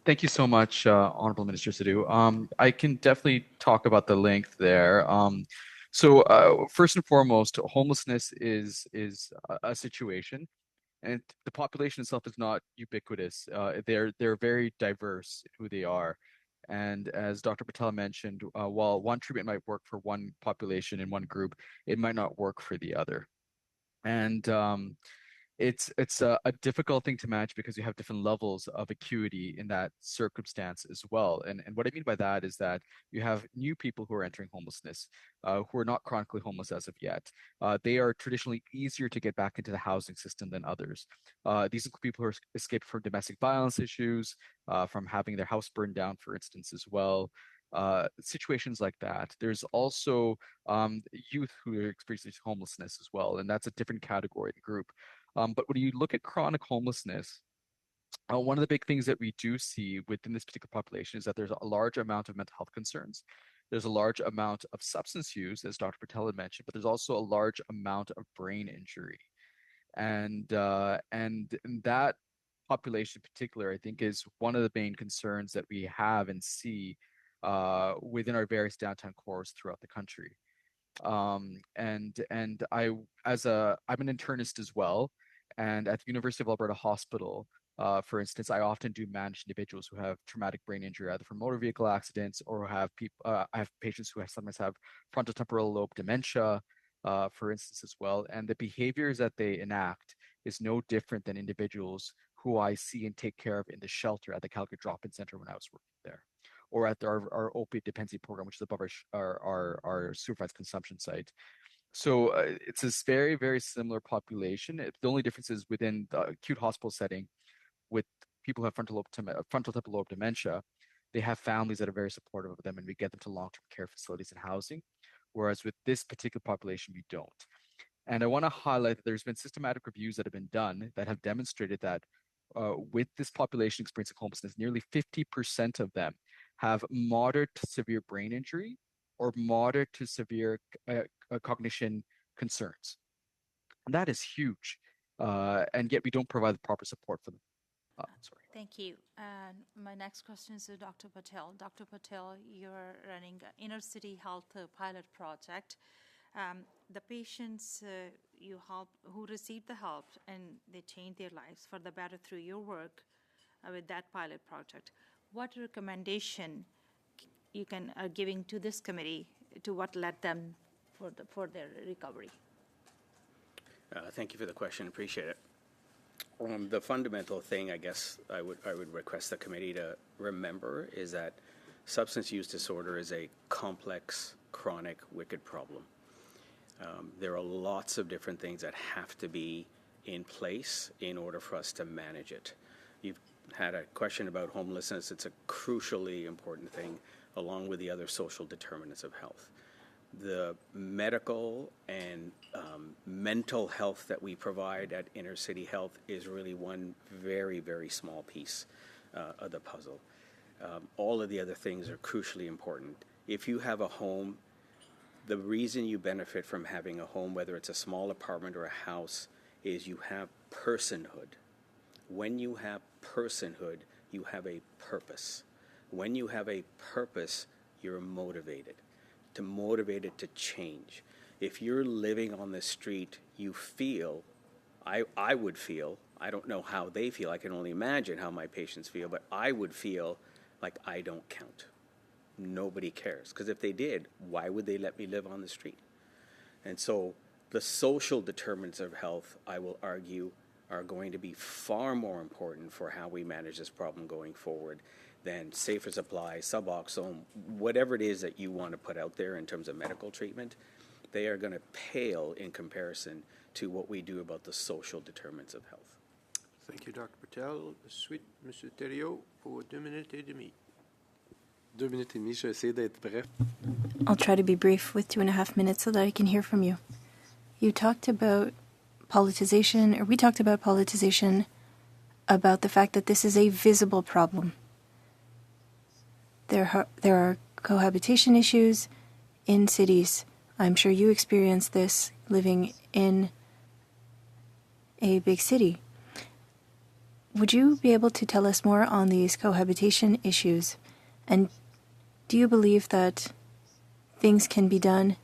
Thank you so much, Honorable Minister Sidhu. I can definitely talk about the link there. So first and foremost, homelessness is a situation, and the population itself is not ubiquitous. They're very diverse in who they are. And as Dr. Patel mentioned, while one treatment might work for one population in one group, it might not work for the other. And it's a difficult thing to manage because you have different levels of acuity in that circumstance as well. And what I mean by that is that you have new people who are entering homelessness, who are not chronically homeless as of yet. They are traditionally easier to get back into the housing system than others. These include people who are escaped from domestic violence issues, from having their house burned down, for instance, as well. Situations like that. There's also youth who are experiencing homelessness as well, and that's a different category and group. But when you look at chronic homelessness, one of the big things that we do see within this particular population is that there's a large amount of mental health concerns. There's a large amount of substance use, as Dr. Patel had mentioned, but there's also a large amount of brain injury. And that population in particular, I think, is one of the main concerns that we have and see within our various downtown cores throughout the country. I'm an internist as well, and at the University of Alberta Hospital, for instance, I often do manage individuals who have traumatic brain injury, either from motor vehicle accidents or have I have patients who sometimes have frontotemporal lobe dementia, for instance, as well. And the behaviors that they enact is no different than individuals who I see and take care of in the shelter at the Calgary Drop-In Center when I was working there, or at our opiate dependency program, which is above our supervised consumption site. So it's this very, very similar population. The only difference is within the acute hospital setting, with people who have frontal temporal lobe dementia, they have families that are very supportive of them, and we get them to long-term care facilities and housing. Whereas with this particular population, we don't. And I want to highlight that there's been systematic reviews that have been done that have demonstrated that with this population experiencing homelessness, nearly 50% of them have moderate to severe brain injury or moderate to severe cognition concerns. And that is huge. And yet we don't provide the proper support for them. Sorry. Thank you. And my next question is to Dr. Patel. Dr. Patel, you're running an inner city health pilot project. The patients you help, who receive the help and they change their lives for the better through your work with that pilot project, what recommendation you are giving to this committee to what led them for their recovery? Thank you for the question. Appreciate it. The fundamental thing, I guess, I would request the committee to remember is that substance use disorder is a complex, chronic, wicked problem. There are lots of different things that have to be in place in order for us to manage it. You've had a question about homelessness. It's a crucially important thing, along with the other social determinants of health. The medical and mental health that we provide at Inner City Health is really one very, very small piece of the puzzle. All of the other things are crucially important. If you have a home, the reason you benefit from having a home, whether it's a small apartment or a house, is you have personhood. When you have personhood, you have a purpose. When you have a purpose, you're motivated to change. if you're living on the street, you feel, I would feel, I don't know how they feel, I can only imagine how my patients feel, but I would feel like I don't count. Nobody cares. Because if they did, why would they let me live on the street? And so the social determinants of health, I will argue, are going to be far more important for how we manage this problem going forward than safer supply, Suboxone, whatever it is that you want to put out there in terms of medical treatment. They are going to pale in comparison to what we do about the social determinants of health. Thank you, Dr. Patel. Suite, Monsieur Thériault, pour 2 minutes et demie. 2 minutes et demie, je vais essayer d'être bref. I'll try to be brief with 2.5 minutes so that I can hear from you. You talked about politicization, or we talked about politicization, about the fact that this is a visible problem. There are cohabitation issues in cities. I'm sure you experienced this living in a big city. Would you be able to tell us more on these cohabitation issues? And do you believe that things can be done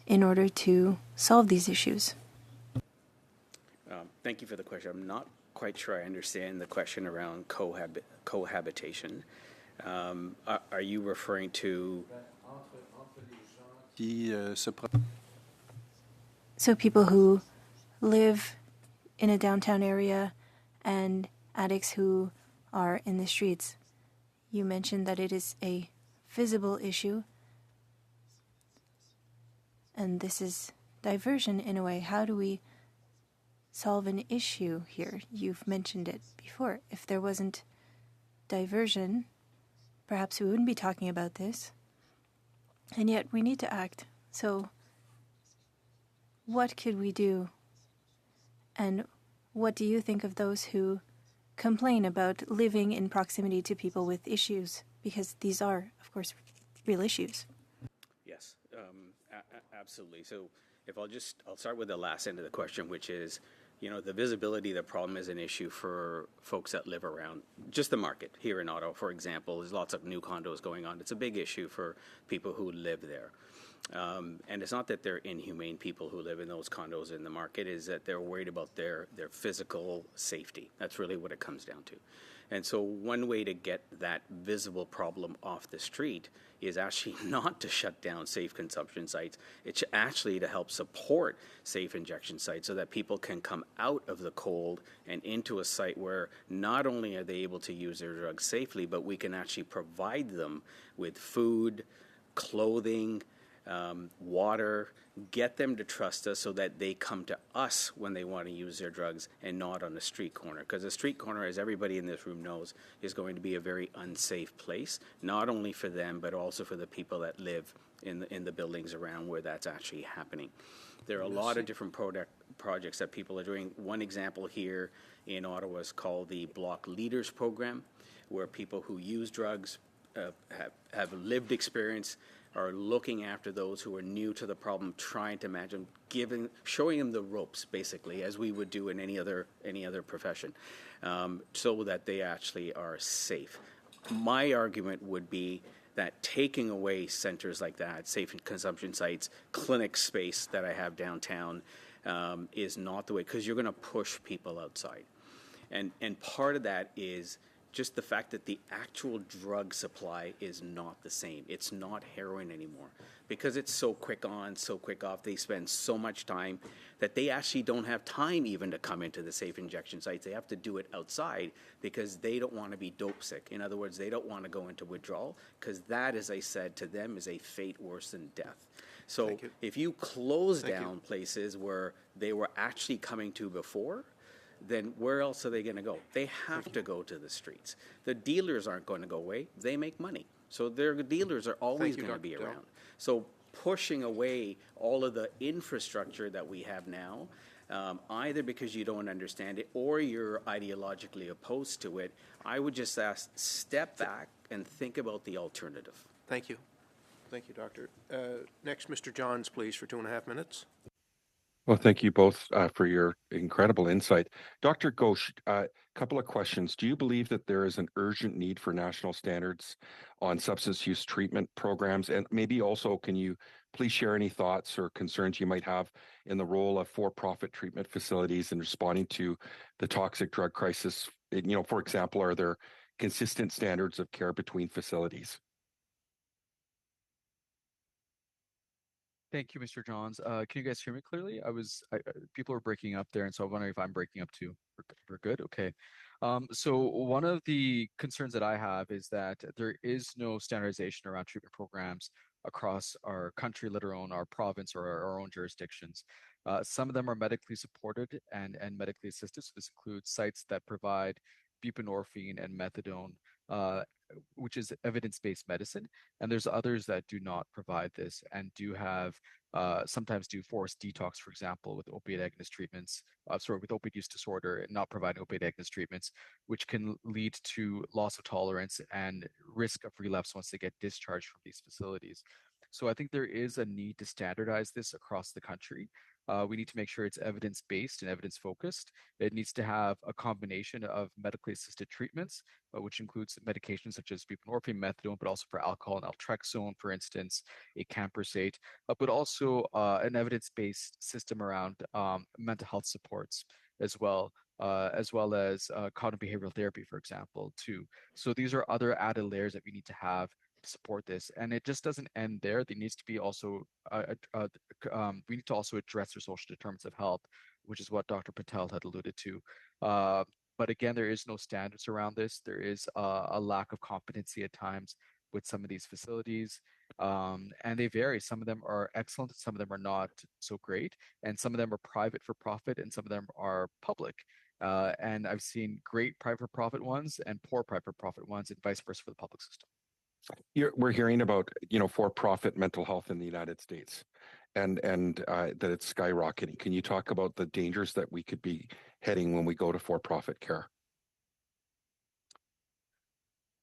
in order to solve these issues? Thank you for the question. I'm not quite sure I understand the question around cohabitation. Are you referring to... So people who live in a downtown area and addicts who are in the streets. You mentioned that it is a visible issue, and this is diversion in a way. How do we solve an issue here? You've mentioned it before. If there wasn't diversion, perhaps we wouldn't be talking about this. And yet we need to act. So what could we do? And what do you think of those who complain about living in proximity to people with issues? Because these are, of course, real issues. Yes, absolutely. So if I'll start with the last end of the question, which is, the visibility of the problem is an issue for folks that live around just the market. Here in Ottawa, for example, there's lots of new condos going on. It's a big issue for people who live there. And it's not that they're inhumane people who live in those condos in the market, is that they're worried about their physical safety. That's really what it comes down to. And so one way to get that visible problem off the street is actually not to shut down safe consumption sites. It's actually to help support safe injection sites so that people can come out of the cold and into a site where not only are they able to use their drugs safely, but we can actually provide them with food, clothing, water, get them to trust us so that they come to us when they want to use their drugs and not on a street corner. Because a street corner, as everybody in this room knows, is going to be a very unsafe place, not only for them, but also for the people that live in the buildings around where that's actually happening. There are a lot of different projects that people are doing. One example here in Ottawa is called the Block Leaders Program, where people who use drugs have lived experience, are looking after those who are new to the problem, trying to manage them, showing them the ropes, basically, as we would do in any other profession, so that they actually are safe. My argument would be that taking away centers like that, safe consumption sites, clinic space that I have downtown, is not the way, because you're going to push people outside. And part of that is just the fact that the actual drug supply is not the same. It's not heroin anymore. Because it's so quick on, so quick off, they spend so much time that they actually don't have time even to come into the safe injection sites. They have to do it outside because they don't want to be dope sick. In other words, they don't want to go into withdrawal because that, as I said, to them is a fate worse than death. So if you close down places where they were actually coming to before, then where else are they going to go? They have to go to the streets. The dealers aren't going to go away. They make money. So their dealers are always going to be around. So pushing away all of the infrastructure that we have now, either because you don't understand it or you're ideologically opposed to it, I would just ask, step back and think about the alternative. Thank you. Thank you, Doctor. Next, Mr. Johns, please, for 2.5 minutes. Well, thank you both for your incredible insight. Dr. Ghosh, a couple of questions. Do you believe that there is an urgent need for national standards on substance use treatment programs? And maybe also, can you please share any thoughts or concerns you might have in the role of for-profit treatment facilities in responding to the toxic drug crisis? For example, are there consistent standards of care between facilities? Thank you, Mr. Johns. Can you guys hear me clearly? People are breaking up there, and so I'm wondering if I'm breaking up too. We're good? Okay. So one of the concerns that I have is that there is no standardization around treatment programs across our country, let alone our province or our own jurisdictions. Some of them are medically supported and medically assisted. So this includes sites that provide buprenorphine and methadone, uh, which is evidence-based medicine. And there's others that do not provide this and do have sometimes do forced detox, for example, with opiate agonist treatments, with opiate use disorder, and not providing opiate agonist treatments, which can lead to loss of tolerance and risk of relapse once they get discharged from these facilities. So I think there is a need to standardize this across the country. We need to make sure it's evidence-based and evidence-focused. It needs to have a combination of medically assisted treatments, which includes medications such as buprenorphine, methadone, but also for alcohol and naltrexone, for instance, acamprosate, but also an evidence-based system around mental health supports as well as cognitive behavioral therapy, for example, too. So these are other added layers that we need to have to support this, and it just doesn't end there. There needs to be also we need to also address their social determinants of health, which is what Dr. Patel had alluded to. But again, there is no standards around this. There is a lack of competency at times with some of these facilities, and they vary. Some of them are excellent, some of them are not so great, and some of them are private for profit, and some of them are public. And I've seen great private profit ones and poor private profit ones, and vice versa for the public system. We're hearing about for-profit mental health in the United States, and that it's skyrocketing. Can you talk about the dangers that we could be heading when we go to for-profit care?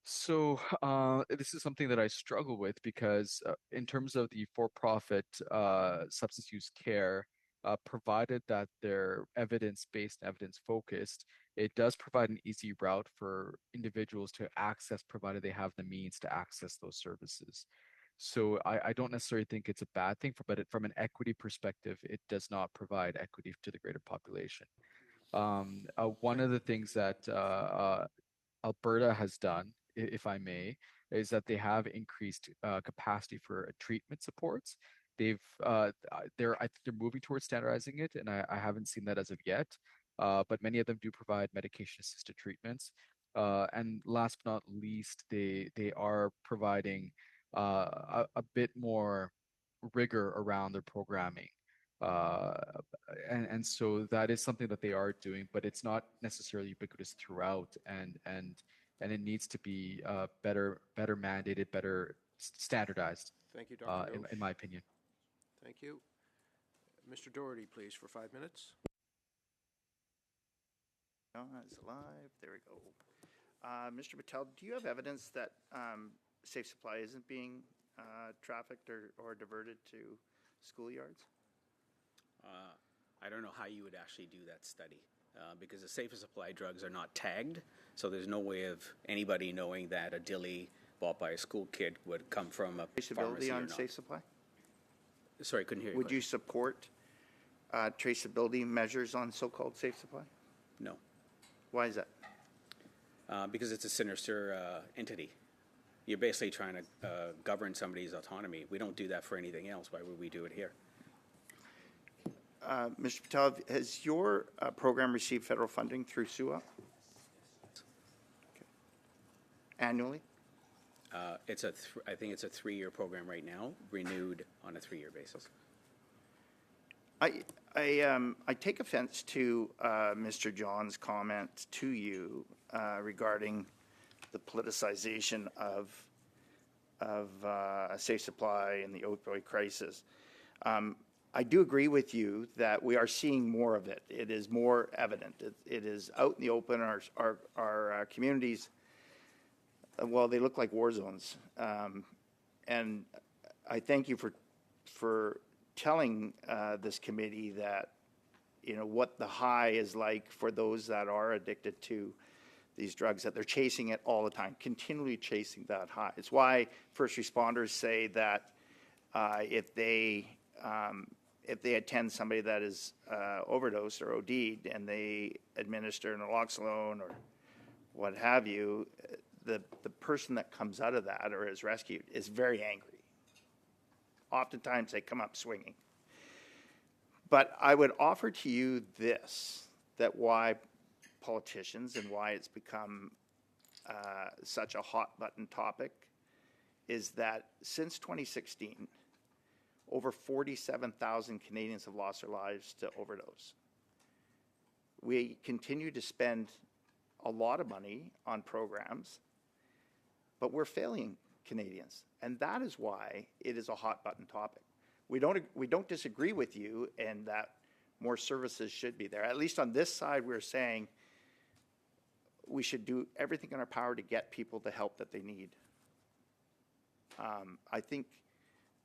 So this is something that I struggle with because in terms of the for-profit substance use care, provided that they're evidence-based, evidence-focused, it does provide an easy route for individuals to access, provided they have the means to access those services. So I don't necessarily think it's a bad thing, but from an equity perspective, it does not provide equity to the greater population. One of the things that Alberta has done, if I may, is that they have increased capacity for treatment supports. I think they're moving towards standardizing it, and I haven't seen that as of yet. But many of them do provide medication-assisted treatments. And last but not least, they are providing a bit more rigor around their programming. Uh, and so that is something that they are doing, but it's not necessarily ubiquitous throughout, and it needs to be better mandated, better standardized. Thank you, Dr. In my opinion. Thank you. Mr. Doherty, please, for 5 minutes. It's alive. There we go. Mr. Patel, do you have evidence that Safe Supply isn't being trafficked or diverted to schoolyards? I don't know how you would actually do that study because the Safe Supply drugs are not tagged, so there's no way of anybody knowing that a dilly bought by a school kid would come from a pharmacy Traceability or on not. Safe Supply? Sorry, couldn't hear you. Would you support traceability measures on so-called Safe Supply? No, Why is that? because it's a sinister entity. You're basically trying to govern somebody's autonomy. We don't do that for anything else. Why would we do it here? Mr. Patel, has your program received federal funding through SUA? Okay. Annually? I think it's a 3-year program right now, renewed on a 3-year basis. I take offense to Mr. John's comment to you regarding the politicization of Safe Supply and the opioid crisis. I do agree with you that we are seeing more of it. It is more evident. It is out in the open. Our communities, well, they look like war zones. And I thank you for telling this committee that, you know, what the high is like for those that are addicted to these drugs, that they're chasing it all the time, continually chasing that high. It's why first responders say that if they attend somebody that is overdosed or OD'd and they administer naloxone or what have you, the person that comes out of that or is rescued is very angry. Oftentimes they come up swinging. But I would offer to you this, that why politicians and why it's become such a hot button topic is that since 2016, over 47,000 Canadians have lost their lives to overdose. We continue to spend a lot of money on programs, but we're failing Canadians. And that is why it is a hot button topic. We don't disagree with you in that more services should be there. At least on this side, we're saying we should do everything in our power to get people the help that they need. I think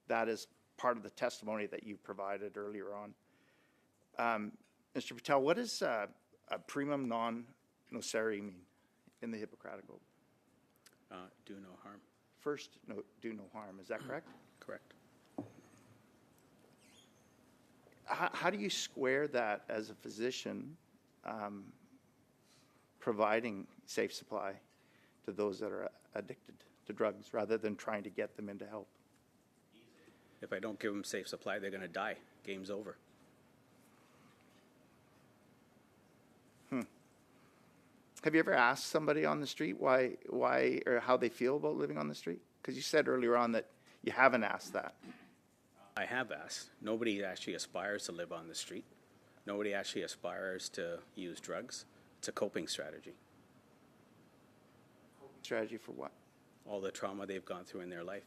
that is part of the testimony that you provided earlier on. Mr. Patel, what does a primum non nocere mean in the Hippocratic Oath? Do no harm. First, do no harm. Is that correct? Correct. How do you square that as a physician, providing safe supply to those that are addicted to drugs rather than trying to get them into help? If I don't give them safe supply, they're going to die. Game's over. Have you ever asked somebody on the street why or how they feel about living on the street? Because you said earlier on that you haven't asked that. I have asked. Nobody actually aspires to live on the street. Nobody actually aspires to use drugs. It's a coping strategy. Strategy for what? All the trauma they've gone through in their life.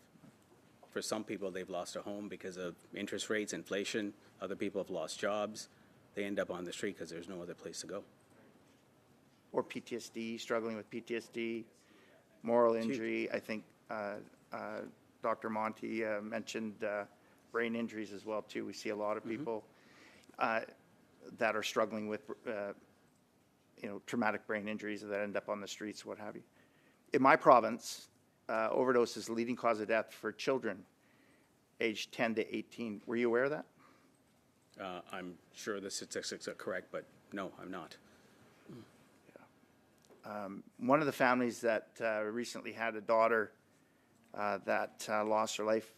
For some people, they've lost a home because of interest rates, inflation. Other people have lost jobs. They end up on the street because there's no other place to go. Or PTSD, struggling with PTSD, moral injury. I think Dr. Monty mentioned brain injuries as well, too. We see a lot of people that are struggling with traumatic brain injuries that end up on the streets, what have you. In my province, overdose is the leading cause of death for children aged 10 to 18. Were you aware of that? I'm sure the statistics are correct, but no, I'm not. One of the families that recently had a daughter that lost her life,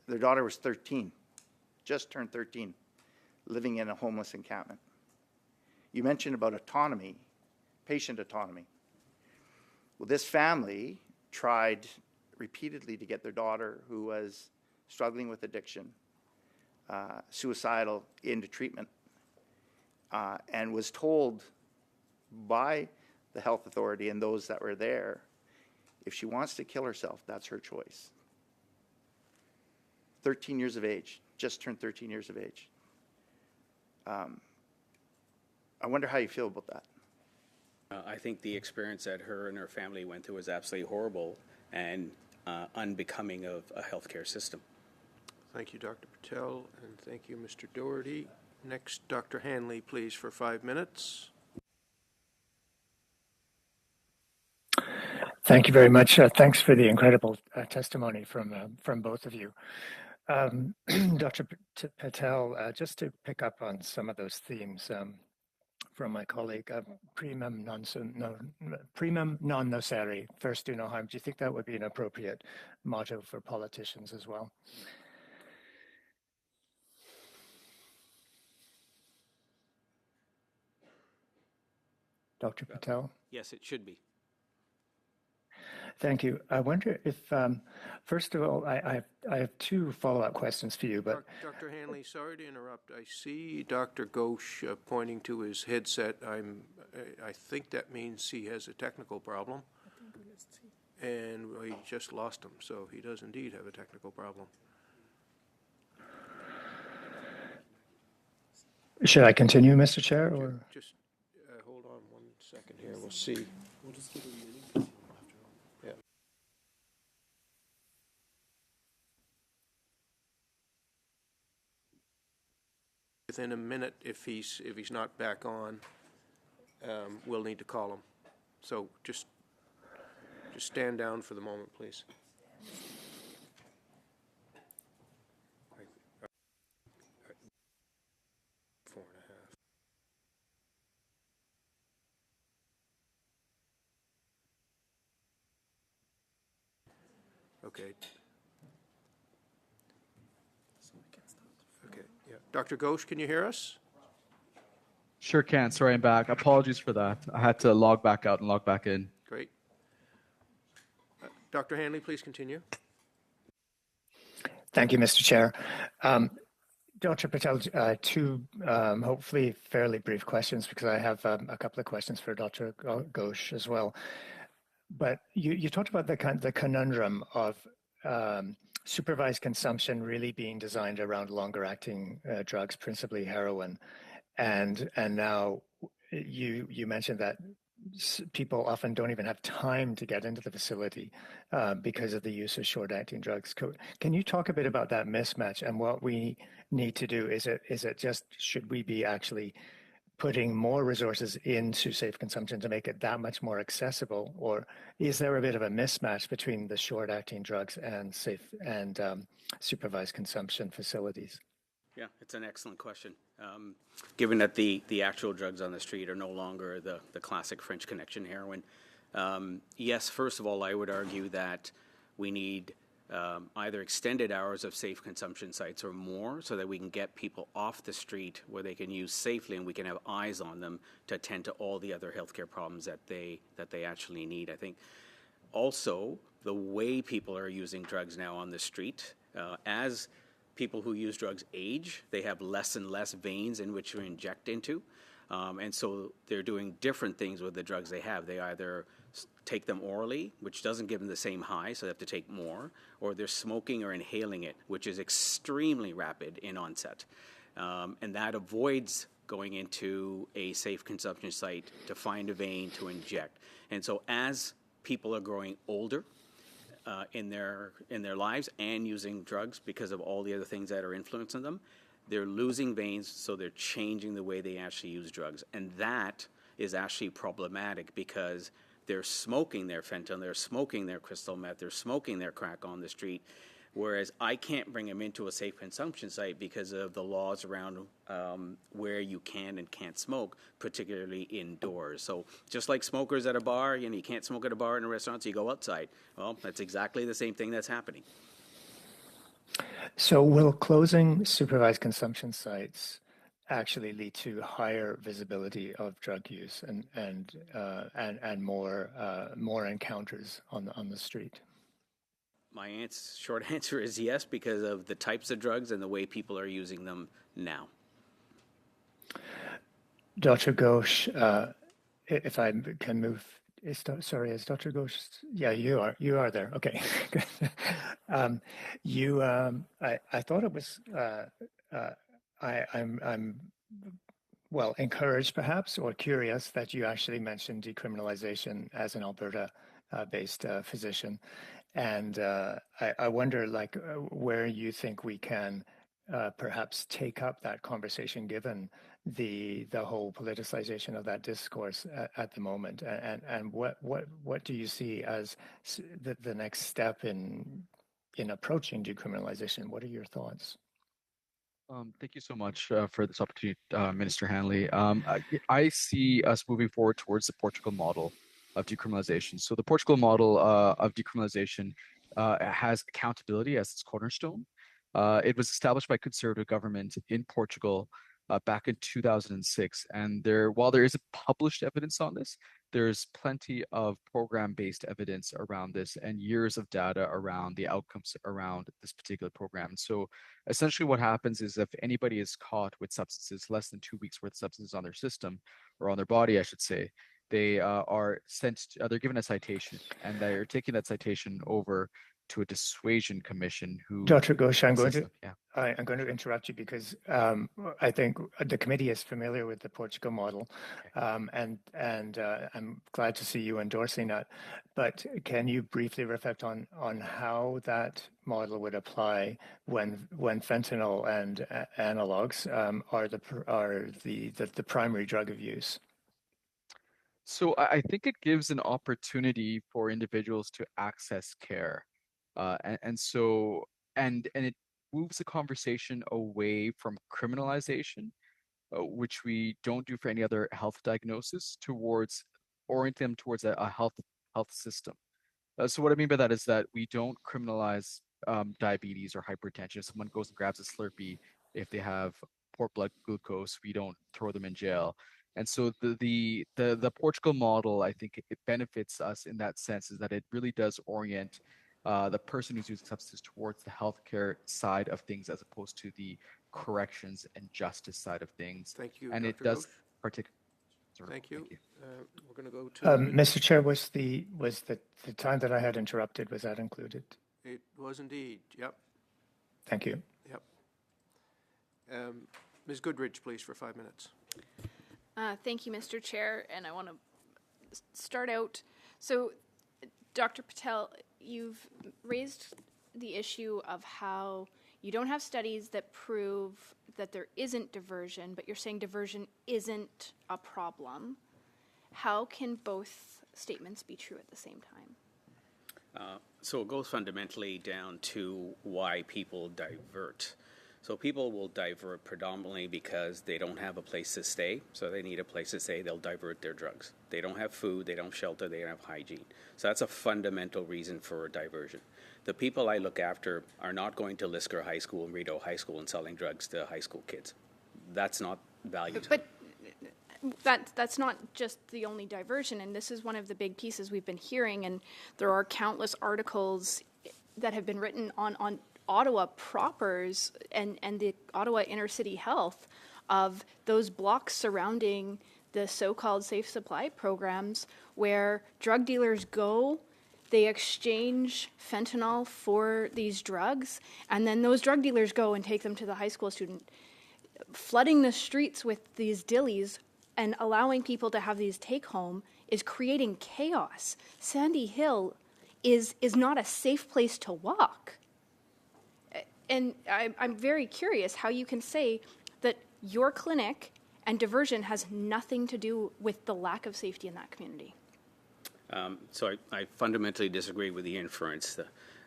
their daughter was 13, just turned 13, living in a homeless encampment. You mentioned about autonomy, patient autonomy. Well, this family tried repeatedly to get their daughter, who was struggling with addiction, suicidal, into treatment, and was told by the health authority and those that were there, if she wants to kill herself, that's her choice. 13 years of age, just turned 13 years of age. I wonder how you feel about that. I think the experience that her and her family went through was absolutely horrible and unbecoming of a healthcare system. Thank you, Dr. Patel, and thank you, Mr. Doherty. Next, Dr. Hanley, please, for 5 minutes. Thank you very much. Thanks for the incredible testimony from both of you. Dr. Patel, just to pick up on some of those themes from my colleague, primum non nocere, first do no harm. Do you think that would be an appropriate motto for politicians as well? Dr. Patel? Yes, it should be. Thank you. I wonder if, first of all, I have two follow-up questions for you. But Dr. Hanley, sorry to interrupt. I see Dr. Ghosh pointing to his headset. I think that means he has a technical problem. And we just lost him, so he does indeed have a technical problem. Should I continue, Mr. Chair? Or? Just hold on 1 second here. We'll see. We'll just give him a minute. Yeah. within a minute, if he's not back on, we'll need to call him. So just stand down for the moment, please. Four and a half. Okay. Okay, yeah. Dr. Ghosh, can you hear us? Sure can. Sorry, I'm back. Apologies for that. I had to log back out and log back in. Great. Dr. Hanley, please continue. Thank you, Mr. Chair. Dr. Patel, two hopefully fairly brief questions because I have a couple of questions for Dr. Ghosh as well. But you talked about the conundrum of supervised consumption really being designed around longer acting drugs, principally heroin. And now you mentioned that people often don't even have time to get into the facility because of the use of short-acting drugs. Can you talk a bit about that mismatch and what we need to do? Is it just, should we be actually putting more resources into safe consumption to make it that much more accessible, or is there a bit of a mismatch between the short-acting drugs and safe and supervised consumption facilities? Yeah, it's an excellent question. Given that the actual drugs on the street are no longer the classic French Connection heroin, yes, first of all, I would argue that we need either extended hours of safe consumption sites or more so that we can get people off the street where they can use safely and we can have eyes on them to attend to all the other healthcare problems that they actually need. I think also the way people are using drugs now on the street, as people who use drugs age, they have less and less veins in which to inject into. And so they're doing different things with the drugs they have. They either take them orally, which doesn't give them the same high, so they have to take more, or they're smoking or inhaling it, which is extremely rapid in onset. And that avoids going into a safe consumption site to find a vein to inject. And so as people are growing older, in their lives and using drugs because of all the other things that are influencing them, they're losing veins, so they're changing the way they actually use drugs. And that is actually problematic because they're smoking their fentanyl, they're smoking their crystal meth, they're smoking their crack on the street, whereas I can't bring them into a safe consumption site because of the laws around where you can and can't smoke, particularly indoors. So just like smokers at a bar, you can't smoke at a bar in a restaurant, so you go outside. Well, that's exactly the same thing that's happening. So will closing supervised consumption sites actually lead to higher visibility of drug use and more encounters on the street? My short answer is yes, because of the types of drugs and the way people are using them now. Dr. Ghosh, if I can move, is Dr. Ghosh? Yeah, you are there. Okay, good. I thought it was. I'm well encouraged, perhaps, or curious that you actually mentioned decriminalization as an Alberta-based physician. And I wonder, where you think we can perhaps take up that conversation, given the whole politicization of that discourse at the moment, and what do you see as the next step in approaching decriminalization? What are your thoughts? Thank you so much for this opportunity, Minister Hanley. I see us moving forward towards the Portugal model of decriminalization. So the Portugal model of decriminalization has accountability as its cornerstone. It was established by conservative government in Portugal back in 2006. And while there isn't published evidence on this, there's plenty of program-based evidence around this and years of data around the outcomes around this particular program. So essentially what happens is if anybody is caught with substances, less than 2 weeks worth of substances on their system, or on their body, I should say, they are sent, they're given a citation, and they're taking that citation over to a dissuasion commission who Dr. Ghosh, I'm consists of, yeah. I'm going to interrupt you because I think the committee is familiar with the Portugal model, and I'm glad to see you endorsing that. But can you briefly reflect on how that model would apply when fentanyl and analogs are the primary drug of use? So I think it gives an opportunity for individuals to access care, and it moves the conversation away from criminalization, which we don't do for any other health diagnosis, towards orienting them towards a health system. So what I mean by that is that we don't criminalize diabetes or hypertension. If someone goes and grabs a Slurpee, if they have poor blood glucose, we don't throw them in jail. And so the Portugal model, I think it benefits us in that sense, is that it really does orient the person who's using substances towards the healthcare side of things as opposed to the corrections and justice side of things. Thank you, And Dr. it does Ghosh. particularly. Thank you. We're going to go to... Mr. Chair, was the time that I had interrupted, was that included? It was indeed, yep. Thank you. Yep. Ms. Goodridge, please, for 5 minutes. Thank you, Mr. Chair, and I want to start out. So, Dr. Patel, you've raised the issue of how you don't have studies that prove that there isn't diversion, but you're saying diversion isn't a problem. How can both statements be true at the same time? So it goes fundamentally down to why people divert. So people will divert predominantly because they don't have a place to stay, so they need a place to stay, they'll divert their drugs. They don't have food, they don't have shelter, they don't have hygiene. So that's a fundamental reason for a diversion. The people I look after are not going to Lisker High School and Rideau High School and selling drugs to high school kids. That's not value. But that's not just the only diversion, and this is one of the big pieces we've been hearing, and there are countless articles that have been written on Ottawa propers and the Ottawa inner city health of those blocks surrounding the so-called safe supply programs where drug dealers go, they exchange fentanyl for these drugs, and then those drug dealers go and take them to the high school student, flooding the streets with these dillies and allowing people to have these take-home is creating chaos. Sandy Hill is not a safe place to walk. And I'm very curious how you can say that your clinic and diversion has nothing to do with the lack of safety in that community. So I fundamentally disagree with the inference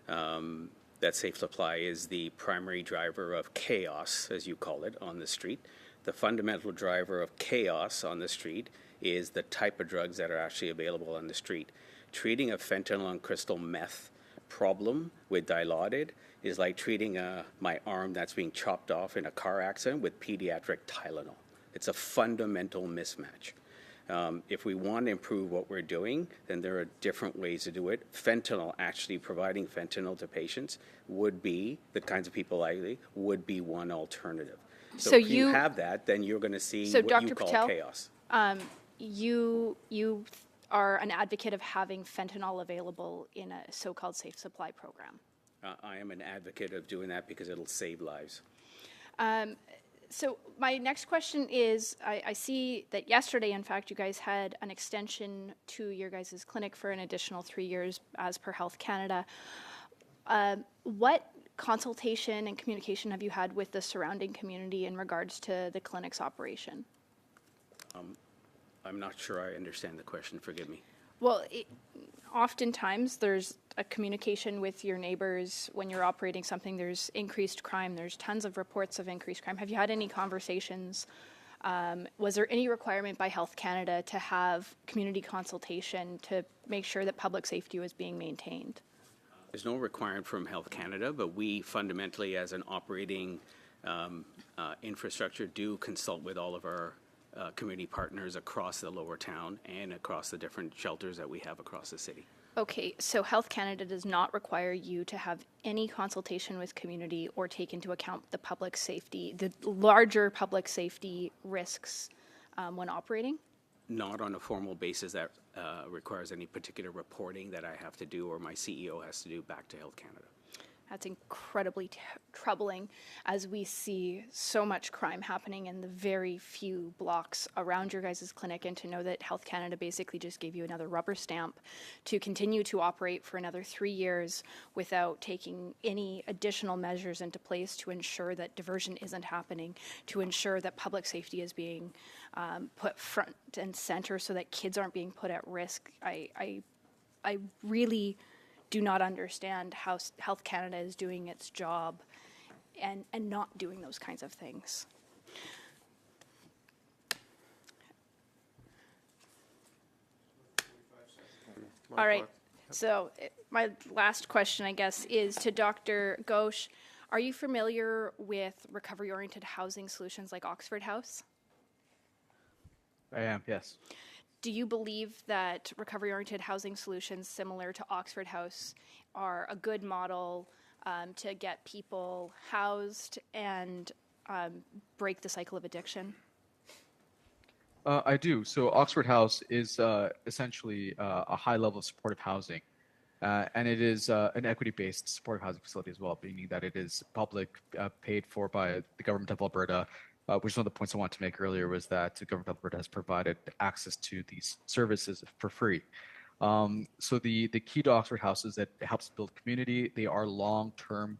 that safe supply is the primary driver of chaos, as you call it, on the street. The fundamental driver of chaos on the street is the type of drugs that are actually available on the street. Treating a fentanyl and crystal meth problem with Dilaudid is like treating my arm that's being chopped off in a car accident with pediatric Tylenol. It's a fundamental mismatch. If we want to improve what we're doing, then there are different ways to do it. Fentanyl, actually providing fentanyl to patients would be, the kinds of people likely, would be one alternative. So if you have that, then you're going to see what Dr. you call Patel, chaos. You are an advocate of having fentanyl available in a so-called safe supply program. I am an advocate of doing that because it'll save lives. So my next question is, I see that yesterday, in fact, you guys had an extension to your guys' clinic for an additional 3 years as per Health Canada. What consultation and communication have you had with the surrounding community in regards to the clinic's operation? I'm not sure I understand the question, forgive me. Well, oftentimes there's a communication with your neighbors when you're operating something. There's increased crime. There's tons of reports of increased crime. Have you had any conversations? Was there any requirement by Health Canada to have community consultation to make sure that public safety was being maintained? There's no requirement from Health Canada, but we fundamentally, as an operating infrastructure, do consult with all of our community partners across the lower town and across the different shelters that we have across the city. Okay, so Health Canada does not require you to have any consultation with community or take into account the public safety, the larger public safety risks when operating? not on a formal basis that requires any particular reporting that I have to do or my CEO has to do back to Health Canada. That's incredibly troubling as we see so much crime happening in the very few blocks around your guys' clinic, and to know that Health Canada basically just gave you another rubber stamp to continue to operate for another 3 years without taking any additional measures into place to ensure that diversion isn't happening, to ensure that public safety is being put front and center so that kids aren't being put at risk. I really do not understand how Health Canada is doing its job and not doing those kinds of things. All right, so my last question, I guess, is to Dr. Ghosh. Are you familiar with recovery-oriented housing solutions like Oxford House? I am, yes. Do you believe that recovery-oriented housing solutions similar to Oxford House are a good model to get people housed and break the cycle of addiction? I do. So Oxford House is essentially a high level of supportive housing. And it is an equity-based supportive housing facility as well, meaning that it is public, paid for by the government of Alberta, which is one of the points I wanted to make earlier, was that the government of Alberta has provided access to these services for free. So the key to Oxford House is that it helps build community. They are long-term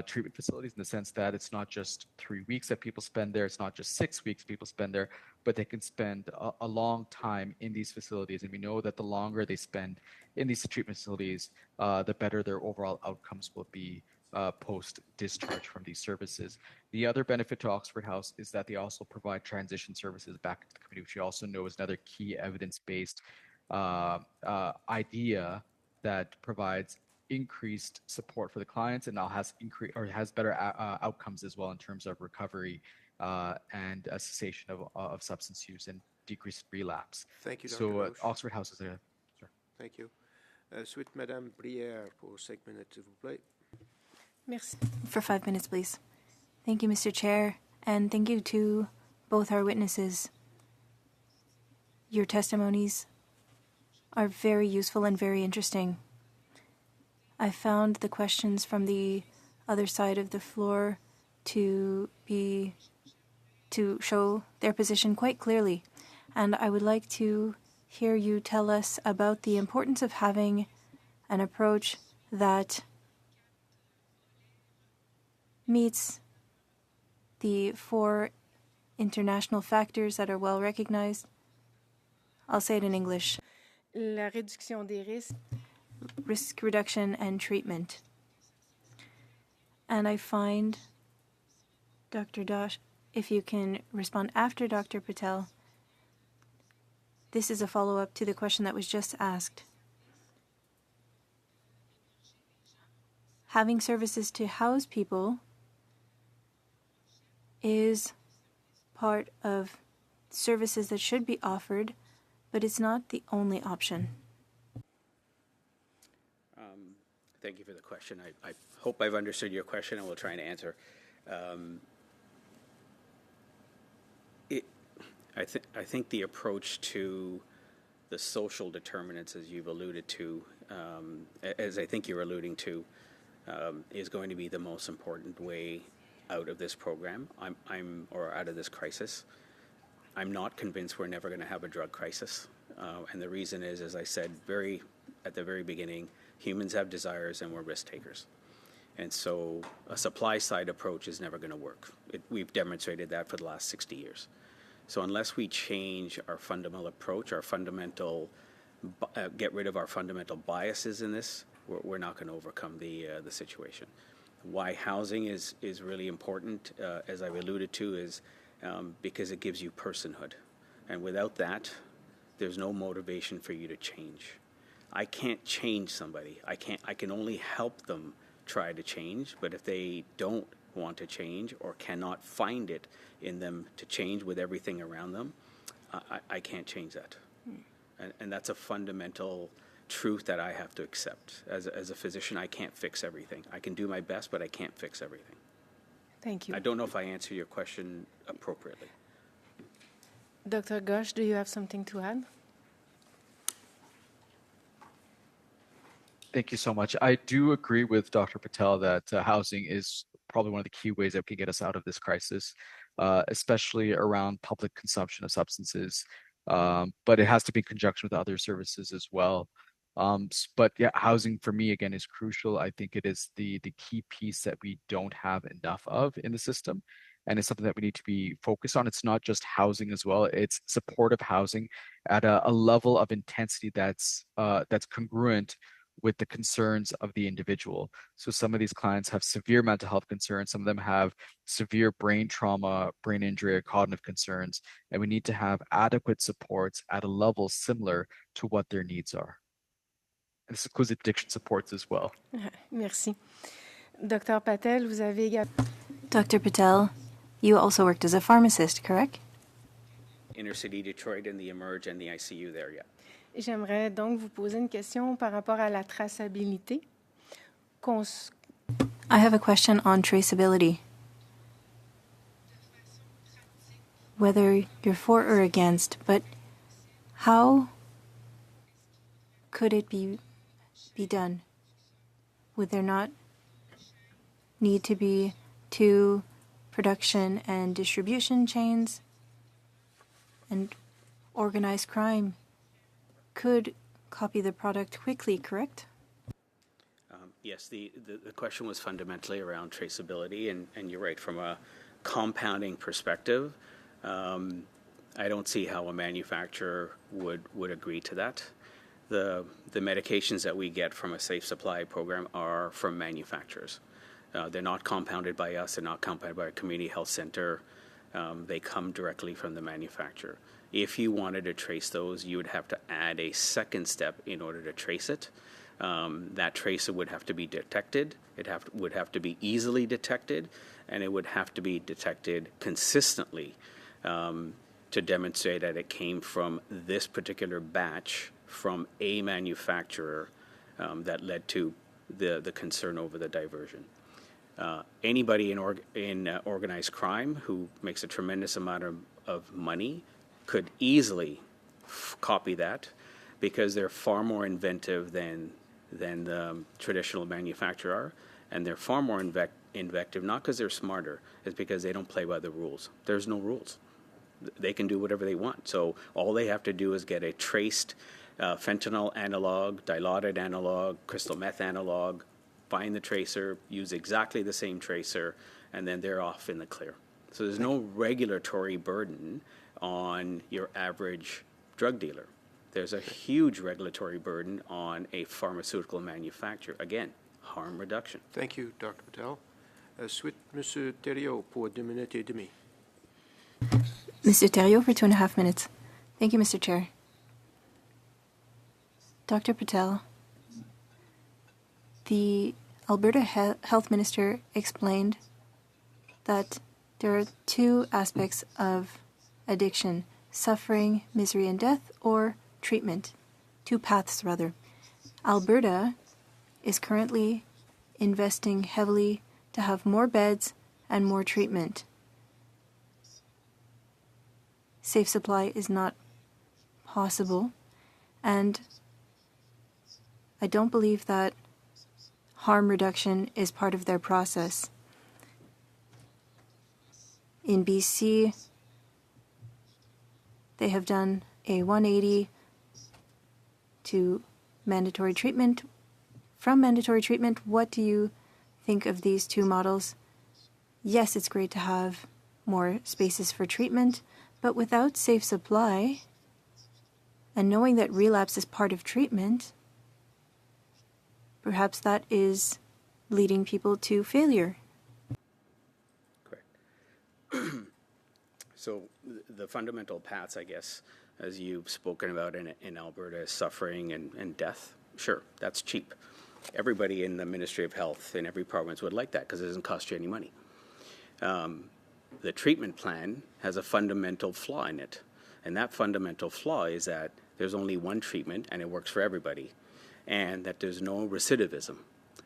treatment facilities in the sense that it's not just 3 weeks that people spend there, it's not just 6 weeks people spend there, but they can spend a long time in these facilities. And we know that the longer they spend in these treatment facilities, the better their overall outcomes will be post-discharge from these services. The other benefit to Oxford House is that they also provide transition services back into the community, which we also know is another key evidence-based idea that provides increased support for the clients and now has better outcomes as well in terms of recovery and a cessation of substance use and decreased relapse. Thank you, Dr. So Ghosh. Oxford House is a... Sure. Thank you. Suite Madame Brière pour 5 minutes, s'il vous plaît. Merci. For 5 minutes, please. Thank you, Mr. Chair, and thank you to both our witnesses. Your testimonies are very useful and very interesting. I found the questions from the other side of the floor to show their position quite clearly, and I would like to hear you tell us about the importance of having an approach that meets the 4 international factors that are well recognized. I'll say it in English. La réduction des risques. Risk reduction and treatment. And I find, Dr. Dosh, if you can respond after Dr. Patel, this is a follow-up to the question that was just asked. Having services to house people is part of services that should be offered, but it's not the only option. Thank you for the question. I hope I've understood your question and will try and answer. I think the approach to the social determinants, as you've alluded to, as I think you're alluding to, is going to be the most important way out of this program, or out of this crisis. I'm not convinced we're never going to have a drug crisis, and the reason is, as I said at the very beginning, humans have desires and we're risk takers. And so a supply side approach is never going to work. We've demonstrated that for the last 60 years. So unless we change our fundamental approach, get rid of our fundamental biases in this, we're not going to overcome the situation. Why housing is really important, as I've alluded to, is because it gives you personhood. And without that, there's no motivation for you to change. I can't change somebody. I can only help them try to change, but if they don't want to change or cannot find it in them to change with everything around them, I can't change that. And that's a fundamental truth that I have to accept. As a physician, I can't fix everything. I can do my best, but I can't fix everything. Thank you. I don't know if I answered your question appropriately. Dr. Ghosh, do you have something to add? Thank you so much. I do agree with Dr. Patel that housing is probably one of the key ways that can get us out of this crisis, especially around public consumption of substances. But it has to be in conjunction with other services as well. But yeah, housing for me again is crucial. I think it is the key piece that we don't have enough of in the system, and it's something that we need to be focused on. It's not just housing as well; it's supportive housing at a level of intensity that's congruent with the concerns of the individual. So some of these clients have severe mental health concerns. Some of them have severe brain trauma, brain injury, or cognitive concerns. And we need to have adequate supports at a level similar to what their needs are. And this includes addiction supports as well. Merci. Dr. Patel, vous avez également... Dr. Patel, you also worked as a pharmacist, correct? Inner city Detroit and the Emerge and the ICU there, yeah. J'aimerais donc vous poser une question par rapport à la traçabilité. I have a question on traceability. Whether you're for or against, but how could it be done? Would there not need to be two production and distribution chains? And organized crime could copy the product quickly, correct? Yes, the question was fundamentally around traceability, and you're right, from a compounding perspective, I don't see how a manufacturer would agree to that. The medications that we get from a safe supply program are from manufacturers. They're not compounded by us, they're not compounded by a community health center. They come directly from the manufacturer. If you wanted to trace those, you would have to add a second step in order to trace it. That tracer would have to be detected. It would have to be easily detected, and it would have to be detected consistently to demonstrate that it came from this particular batch from a manufacturer that led to the concern over the diversion. Anybody in organized crime who makes a tremendous amount of money could easily copy that because they're far more inventive than the traditional manufacturer are, and they're far more inventive, not because they're smarter, it's because they don't play by the rules. There's no rules. They can do whatever they want. So all they have to do is get a traced fentanyl analog, dilaudid analog, crystal meth analog, find the tracer, use exactly the same tracer, and then they're off in the clear. So there's no regulatory burden on your average drug dealer. There's a huge regulatory burden on a pharmaceutical manufacturer. Again, harm reduction. Thank you, Dr. Patel. Suite, Monsieur Thériault, pour 2 minutes et demie. Mr. Thériault for 2.5 minutes. Thank you, Mr. Chair. Dr. Patel, the Alberta Health Minister explained that there are two aspects of addiction: suffering, misery, and death, or treatment. Two paths, rather. Alberta is currently investing heavily to have more beds and more treatment. Safe supply is not possible, and I don't believe that harm reduction is part of their process. In BC, they have done a 180 to mandatory treatment. From mandatory treatment, what do you think of these two models? Yes, it's great to have more spaces for treatment, but without safe supply, and knowing that relapse is part of treatment, perhaps that is leading people to failure. Correct. So the fundamental paths, I guess, as you've spoken about in Alberta, is suffering and death. Sure, that's cheap. Everybody in the Ministry of Health in every province would like that because it doesn't cost you any money. The treatment plan has a fundamental flaw in it. And that fundamental flaw is that there's only one treatment and it works for everybody. And that there's no recidivism,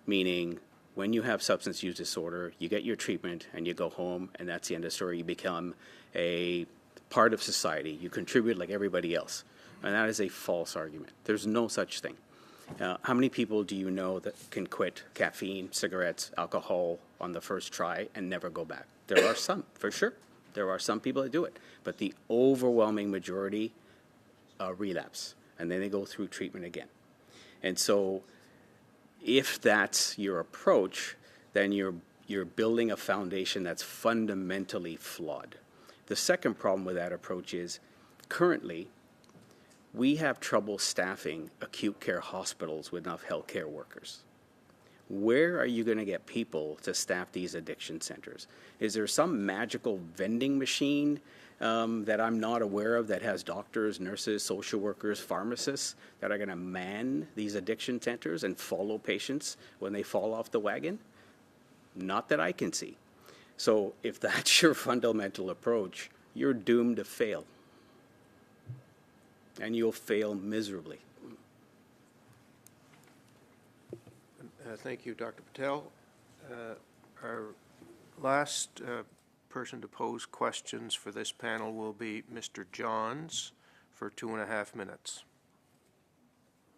meaning when you have substance use disorder, you get your treatment and you go home and that's the end of the story. You become a part of society. You contribute like everybody else. And that is a false argument. There's no such thing. How many people do you know that can quit caffeine, cigarettes, alcohol on the first try and never go back? There are some, for sure. There are some people that do it. But the overwhelming majority relapse, and then they go through treatment again. And so if that's your approach, then you're building a foundation that's fundamentally flawed. The second problem with that approach is currently we have trouble staffing acute care hospitals with enough healthcare workers. Where are you going to get people to staff these addiction centers? Is there some magical vending machine that I'm not aware of that has doctors, nurses, social workers, pharmacists that are going to man these addiction centers and follow patients when they fall off the wagon? Not that I can see. So if that's your fundamental approach, you're doomed to fail. And you'll fail miserably. Thank you, Dr. Patel. Our last person to pose questions for this panel will be Mr. Johns for 2.5 minutes.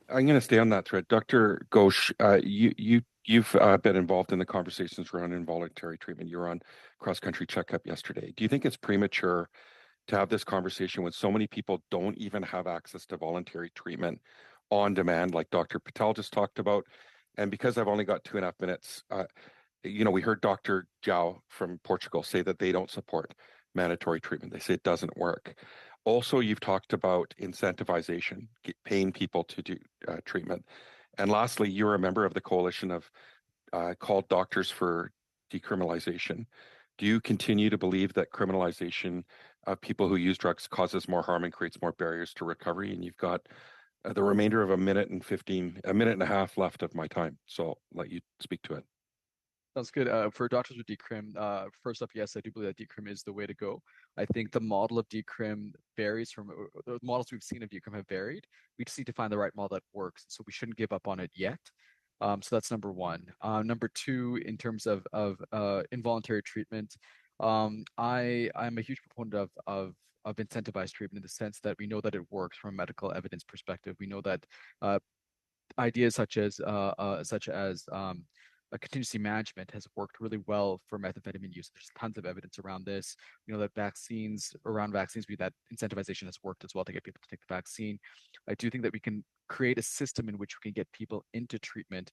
I'm going to stay on that thread. Dr. Ghosh, you've been involved in the conversations around involuntary treatment. You were on cross-country checkup yesterday. Do you think it's premature to have this conversation when so many people don't even have access to voluntary treatment on demand, like Dr. Patel just talked about? And because I've only got 2.5 minutes, we heard Dr. Zhao from Portugal say that they don't support mandatory treatment. They say it doesn't work. Also, you've talked about incentivization, paying people to do treatment. And lastly, you're a member of the coalition of called Doctors for Decriminalization. Do you continue to believe that criminalization of people who use drugs causes more harm and creates more barriers to recovery? And you've got the remainder of a minute and a half left of my time. So I'll let you speak to it. Sounds good. For Doctors with Decrim, first up, yes, I do believe that Decrim is the way to go. I think the model of Decrim varies from the models we've seen of Decrim have varied. We just need to find the right model that works. So we shouldn't give up on it yet. So that's number one. Number two, in terms of involuntary treatment, I'm a huge proponent of incentivized treatment in the sense that we know that it works from a medical evidence perspective. We know that ideas such as a contingency management has worked really well for methamphetamine use. There's tons of evidence around this. You know that that incentivization has worked as well to get people to take the vaccine. I do think that we can create a system in which we can get people into treatment,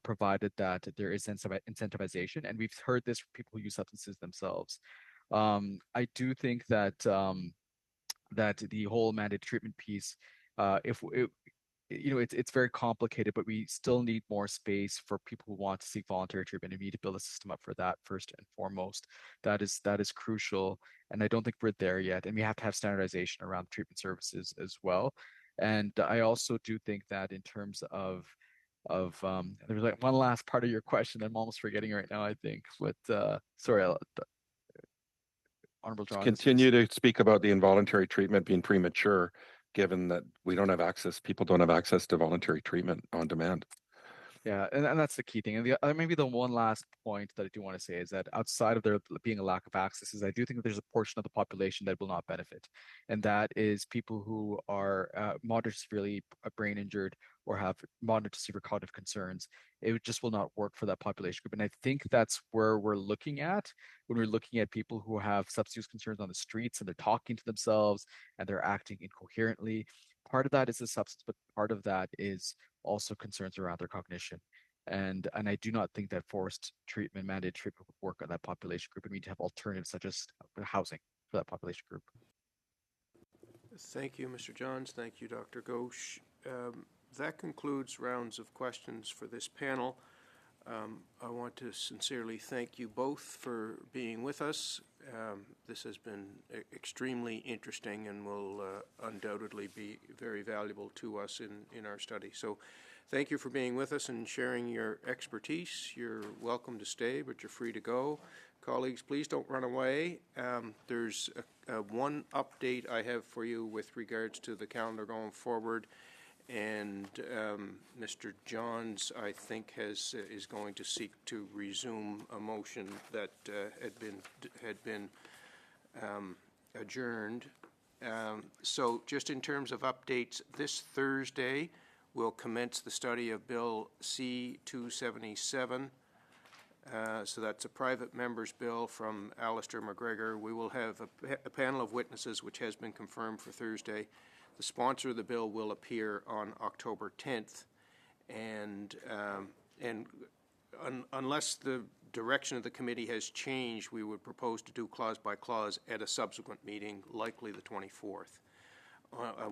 provided that there is incentivization. And we've heard this from people who use substances themselves. I do think that that the whole mandated treatment piece, it's very complicated, but we still need more space for people who want to seek voluntary treatment, and we need to build a system up for that first and foremost. That is crucial, and I don't think we're there yet. And we have to have standardization around treatment services as well. And I also do think that in terms of there's like one last part of your question I'm almost forgetting right now, I think. But sorry, Honorable John. Continue to speak about the involuntary treatment being premature, given that people don't have access to voluntary treatment on demand. Yeah, and that's the key thing. And maybe the one last point that I do want to say is that outside of there being a lack of access, is I do think that there's a portion of the population that will not benefit. And that is people who are moderate to severely brain injured or have moderate to severe cognitive concerns. It just will not work for that population group. And I think that's where we're looking at when we're looking at people who have substance use concerns on the streets and they're talking to themselves and they're acting incoherently. Part of that is the substance, but part of that is also concerns around their cognition. And I do not think that forced treatment, mandated treatment would work on that population group. We need to have alternatives such as housing for that population group. Thank you, Mr. Johns. Thank you, Dr. Ghosh. That concludes rounds of questions for this panel. I want to sincerely thank you both for being with us. This has been extremely interesting and will undoubtedly be very valuable to us in our study. So thank you for being with us and sharing your expertise. You're welcome to stay, but you're free to go. Colleagues, please don't run away. There's one update I have for you with regards to the calendar going forward. And Mr. Johns, I think, is going to seek to resume a motion that had been adjourned. So just in terms of updates, this Thursday, we'll commence the study of Bill C-277. So that's a private member's bill from Alistair McGregor. We will have a panel of witnesses, which has been confirmed for Thursday. The sponsor of the bill will appear on October 10th. And unless the direction of the committee has changed, we would propose to do clause by clause at a subsequent meeting, likely the 24th.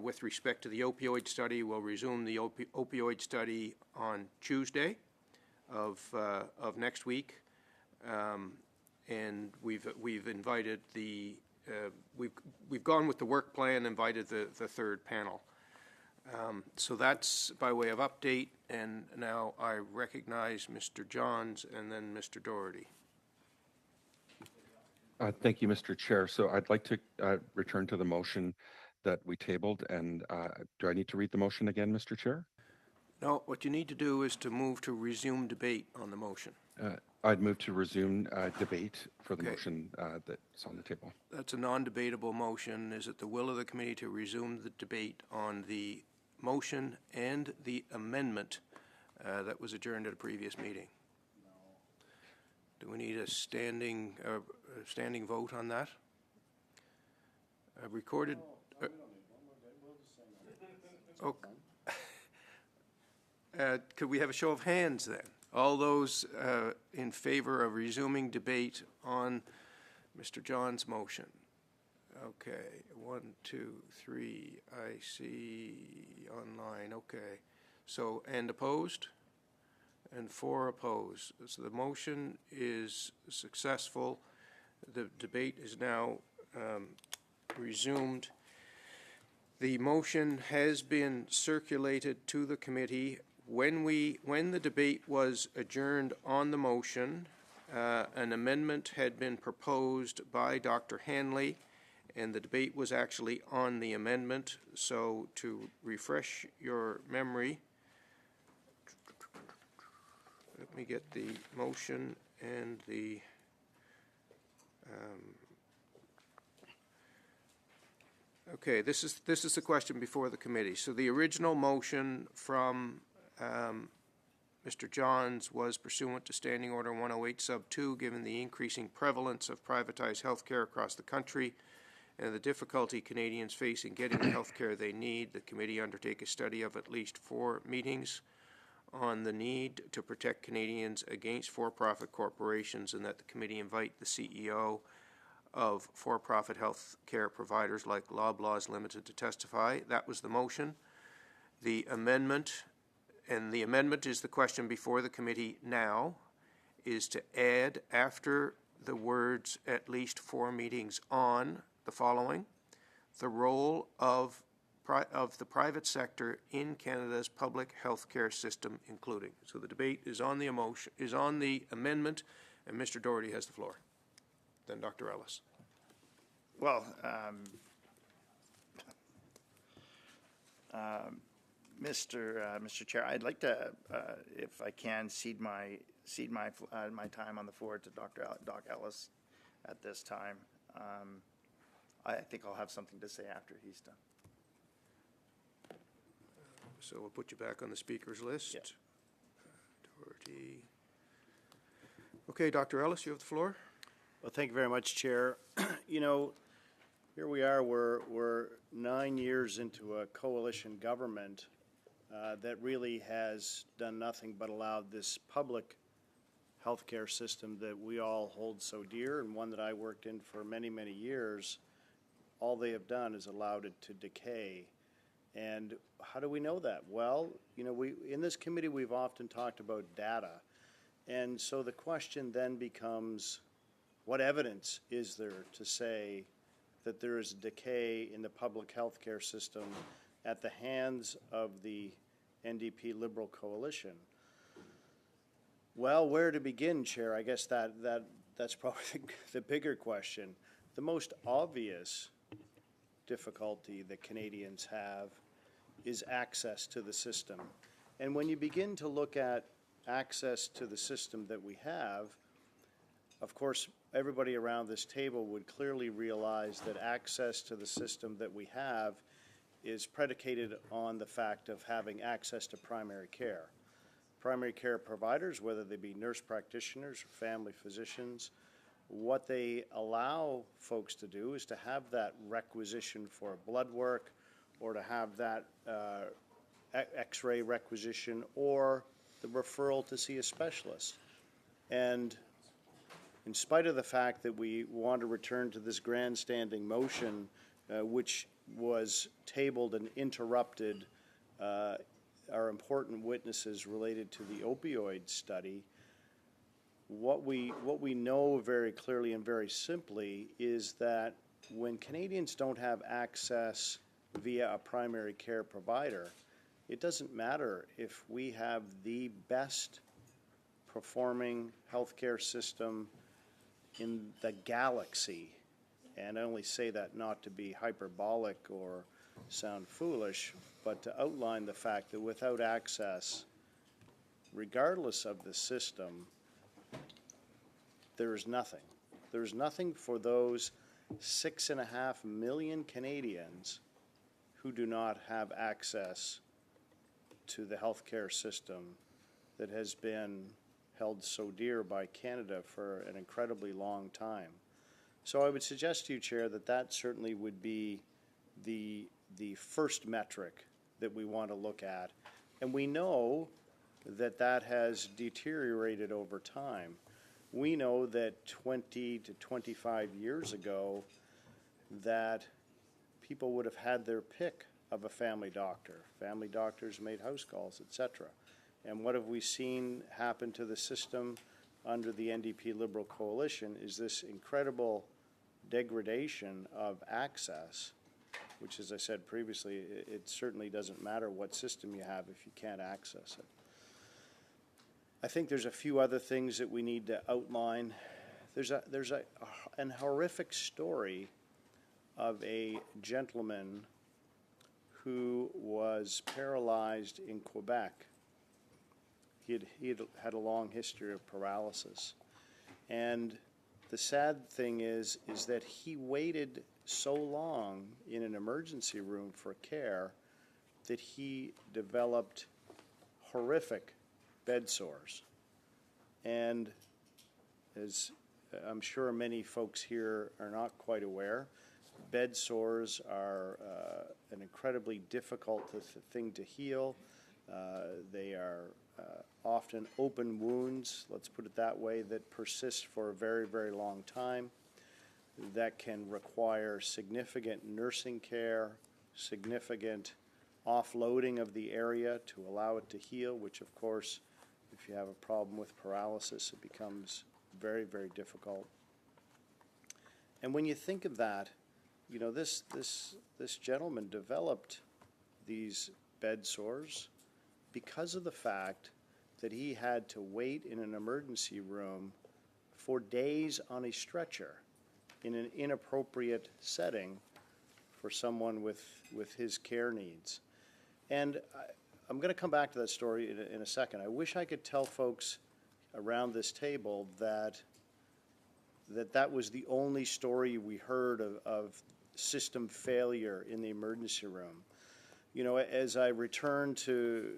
With respect to the opioid study, we'll resume the opioid study on Tuesday of next week, and we've invited the we've gone with the work plan, invited the third panel. So that's by way of update, and now I recognize Mr. Johns and then Mr. Doherty. Thank you, Mr. Chair. So I'd like to return to the motion that we tabled, and do I need to read the motion again, Mr. Chair? No, what you need to do is to move to resume debate on the motion. I'd move to resume debate for the motion that's on the table. That's a non-debatable motion. Is it the will of the committee to resume the debate on the motion and the amendment that was adjourned at a previous meeting? Do we need a standing vote on that? Recorded. Could we have a show of hands then? All those in favor of resuming debate on Mr. John's motion? Okay, 1, 2, 3, I see online, okay. So, and opposed? And 4 opposed. So the motion is successful. The debate is now resumed. The motion has been circulated to the committee. When the debate was adjourned on the motion, an amendment had been proposed by Dr. Hanley, and the debate was actually on the amendment. So to refresh your memory, let me get the motion and the okay, this is the question before the committee. So the original motion from Mr. Johns was pursuant to Standing Order 108 Sub 2, given the increasing prevalence of privatized health care across the country and the difficulty Canadians face in getting the health care they need, the committee undertake a study of at least 4 meetings on the need to protect Canadians against for-profit corporations, and that the committee invite the CEO of for-profit health care providers like Loblaws Limited to testify. That was the motion. The amendment, and the amendment is the question before the committee now, is to add after the words at least 4 meetings on the following: the role of the private sector in Canada's public health care system, including. So the debate is on the amendment, and Mr. Doherty has the floor. Then Dr. Ellis. Well, Mr. Chair, I'd like to, if I can, cede my time on the floor to Doc Ellis at this time. I think I'll have something to say after he's done. So we'll put you back on the speaker's list. Yeah. Doherty. Okay, Dr. Ellis, you have the floor. Well, thank you very much, Chair. You know, here we are, we're 9 years into a coalition government that really has done nothing but allowed this public healthcare system that we all hold so dear, and one that I worked in for many, many years, all they have done is allowed it to decay. And how do we know that? Well, you know, in this committee we've often talked about data. And so the question then becomes, what evidence is there to say that there is decay in the public health care system at the hands of the NDP Liberal coalition? Well, where to begin, Chair? I guess that's probably the bigger question. The most obvious difficulty that Canadians have is access to the system. And when you begin to look at access to the system that we have, Of course, everybody around this table would clearly realize that access to the system that we have is predicated on the fact of having access to primary care. Primary care providers, whether they be nurse practitioners or family physicians, what they allow folks to do is to have that requisition for blood work or to have that x-ray requisition or the referral to see a specialist. And in spite of the fact that we want to return to this grandstanding motion, which was tabled and interrupted our important witnesses related to the opioid study, what we know very clearly and very simply is that when Canadians don't have access via a primary care provider, it doesn't matter if we have the best performing healthcare system in the galaxy, and I only say that not to be hyperbolic or sound foolish, but to outline the fact that without access, regardless of the system, there is nothing. There's nothing for those 6.5 million Canadians who do not have access to the healthcare system that has been held so dear by Canada for an incredibly long time. So I would suggest to you, Chair, that that certainly would be the first metric that we want to look at. And we know that that has deteriorated over time. We know that 20 to 25 years ago that people would have had their pick of a family doctor. Family doctors made house calls, etc. And what have we seen happen to the system under the NDP Liberal coalition is this incredible degradation of access, which, as I said previously, it certainly doesn't matter what system you have if you can't access it. I think there's a few other things that we need to outline. There's an horrific story of a gentleman who was paralyzed in Quebec. He had a long history of paralysis. And the sad thing is that he waited so long in an emergency room for care that he developed horrific bed sores. And as I'm sure many folks here are not quite aware, bed sores are an incredibly difficult thing to heal. They are often open wounds, let's put it that way, that persist for a very, very long time, that can require significant nursing care, significant offloading of the area to allow it to heal, which of course, if you have a problem with paralysis, it becomes very, very difficult. And when you think of that, you know, this gentleman developed these bed sores because of the fact that he had to wait in an emergency room for days on a stretcher in an inappropriate setting for someone with his care needs. And I'm going to come back to that story in a second. I wish I could tell folks around this table that was the only story we heard of system failure in the emergency room. You know, as I return to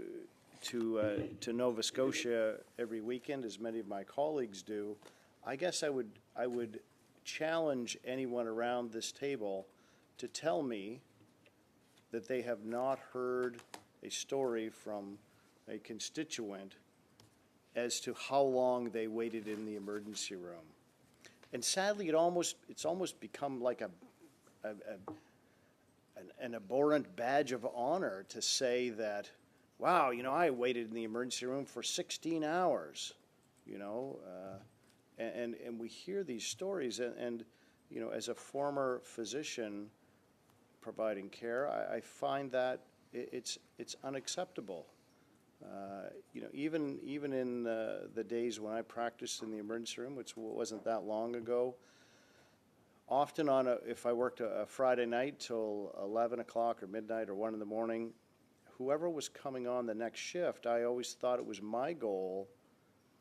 Nova Scotia every weekend, as many of my colleagues do, I guess I would challenge anyone around this table to tell me that they have not heard a story from a constituent as to how long they waited in the emergency room. And sadly, it's almost become like an abhorrent badge of honor to say that, wow, you know, I waited in the emergency room for 16 hours, you know, and we hear these stories, and you know, as a former physician providing care, I find that it's unacceptable. You know, even in the days when I practiced in the emergency room, which wasn't that long ago, often if I worked a Friday night till 11 o'clock or midnight or 1 in the morning, whoever was coming on the next shift, I always thought it was my goal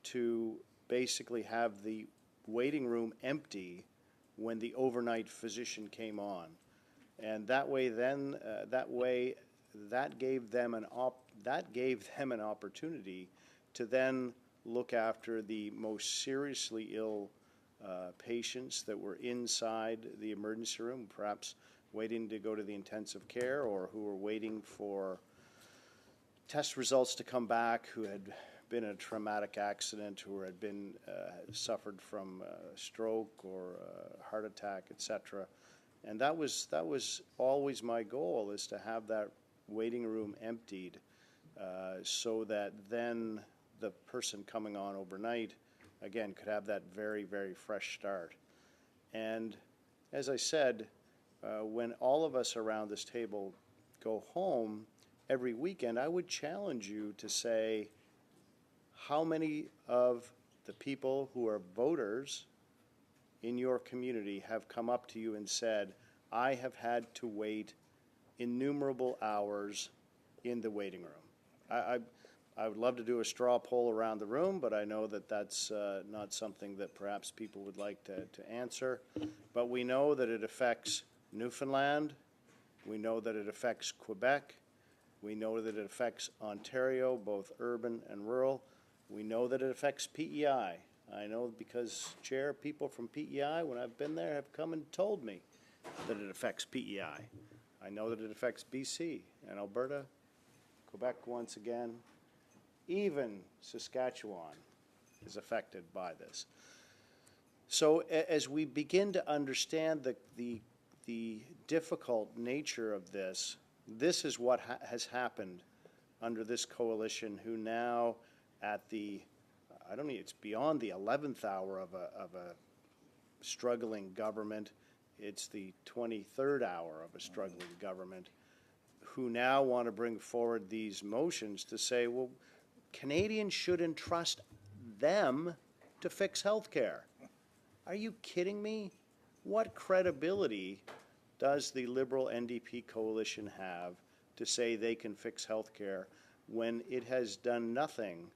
to basically have the waiting room empty when the overnight physician came on. And that gave them an opportunity to then look after the most seriously ill patients that were inside the emergency room, perhaps waiting to go to the intensive care, or who were waiting for test results to come back, who had been in a traumatic accident, who had been suffered from stroke or heart attack, etc. And that was always my goal, is to have that waiting room emptied, so that then the person coming on overnight, again, could have that very, very fresh start. And as I said, when all of us around this table go home every weekend, I would challenge you to say, how many of the people who are voters in your community have come up to you and said, I have had to wait innumerable hours in the waiting room? I would love to do a straw poll around the room, but I know that that's not something that perhaps people would like to answer. But we know that it affects Newfoundland. We know that it affects Quebec. We know that it affects Ontario, both urban and rural. We know that it affects PEI. I know because, Chair, people from PEI, when I've been there, have come and told me that it affects PEI. I know that it affects BC and Alberta, Quebec once again. Even Saskatchewan is affected by this. So as we begin to understand the difficult nature of this, this is what has happened under this coalition, who now at the, I don't know, it's beyond the 11th hour of a struggling government. It's the 23rd hour of a struggling government, who now want to bring forward these motions to say, well, Canadians should entrust them to fix health care. Are you kidding me? What credibility does the Liberal NDP coalition have to say they can fix health care when it has done nothing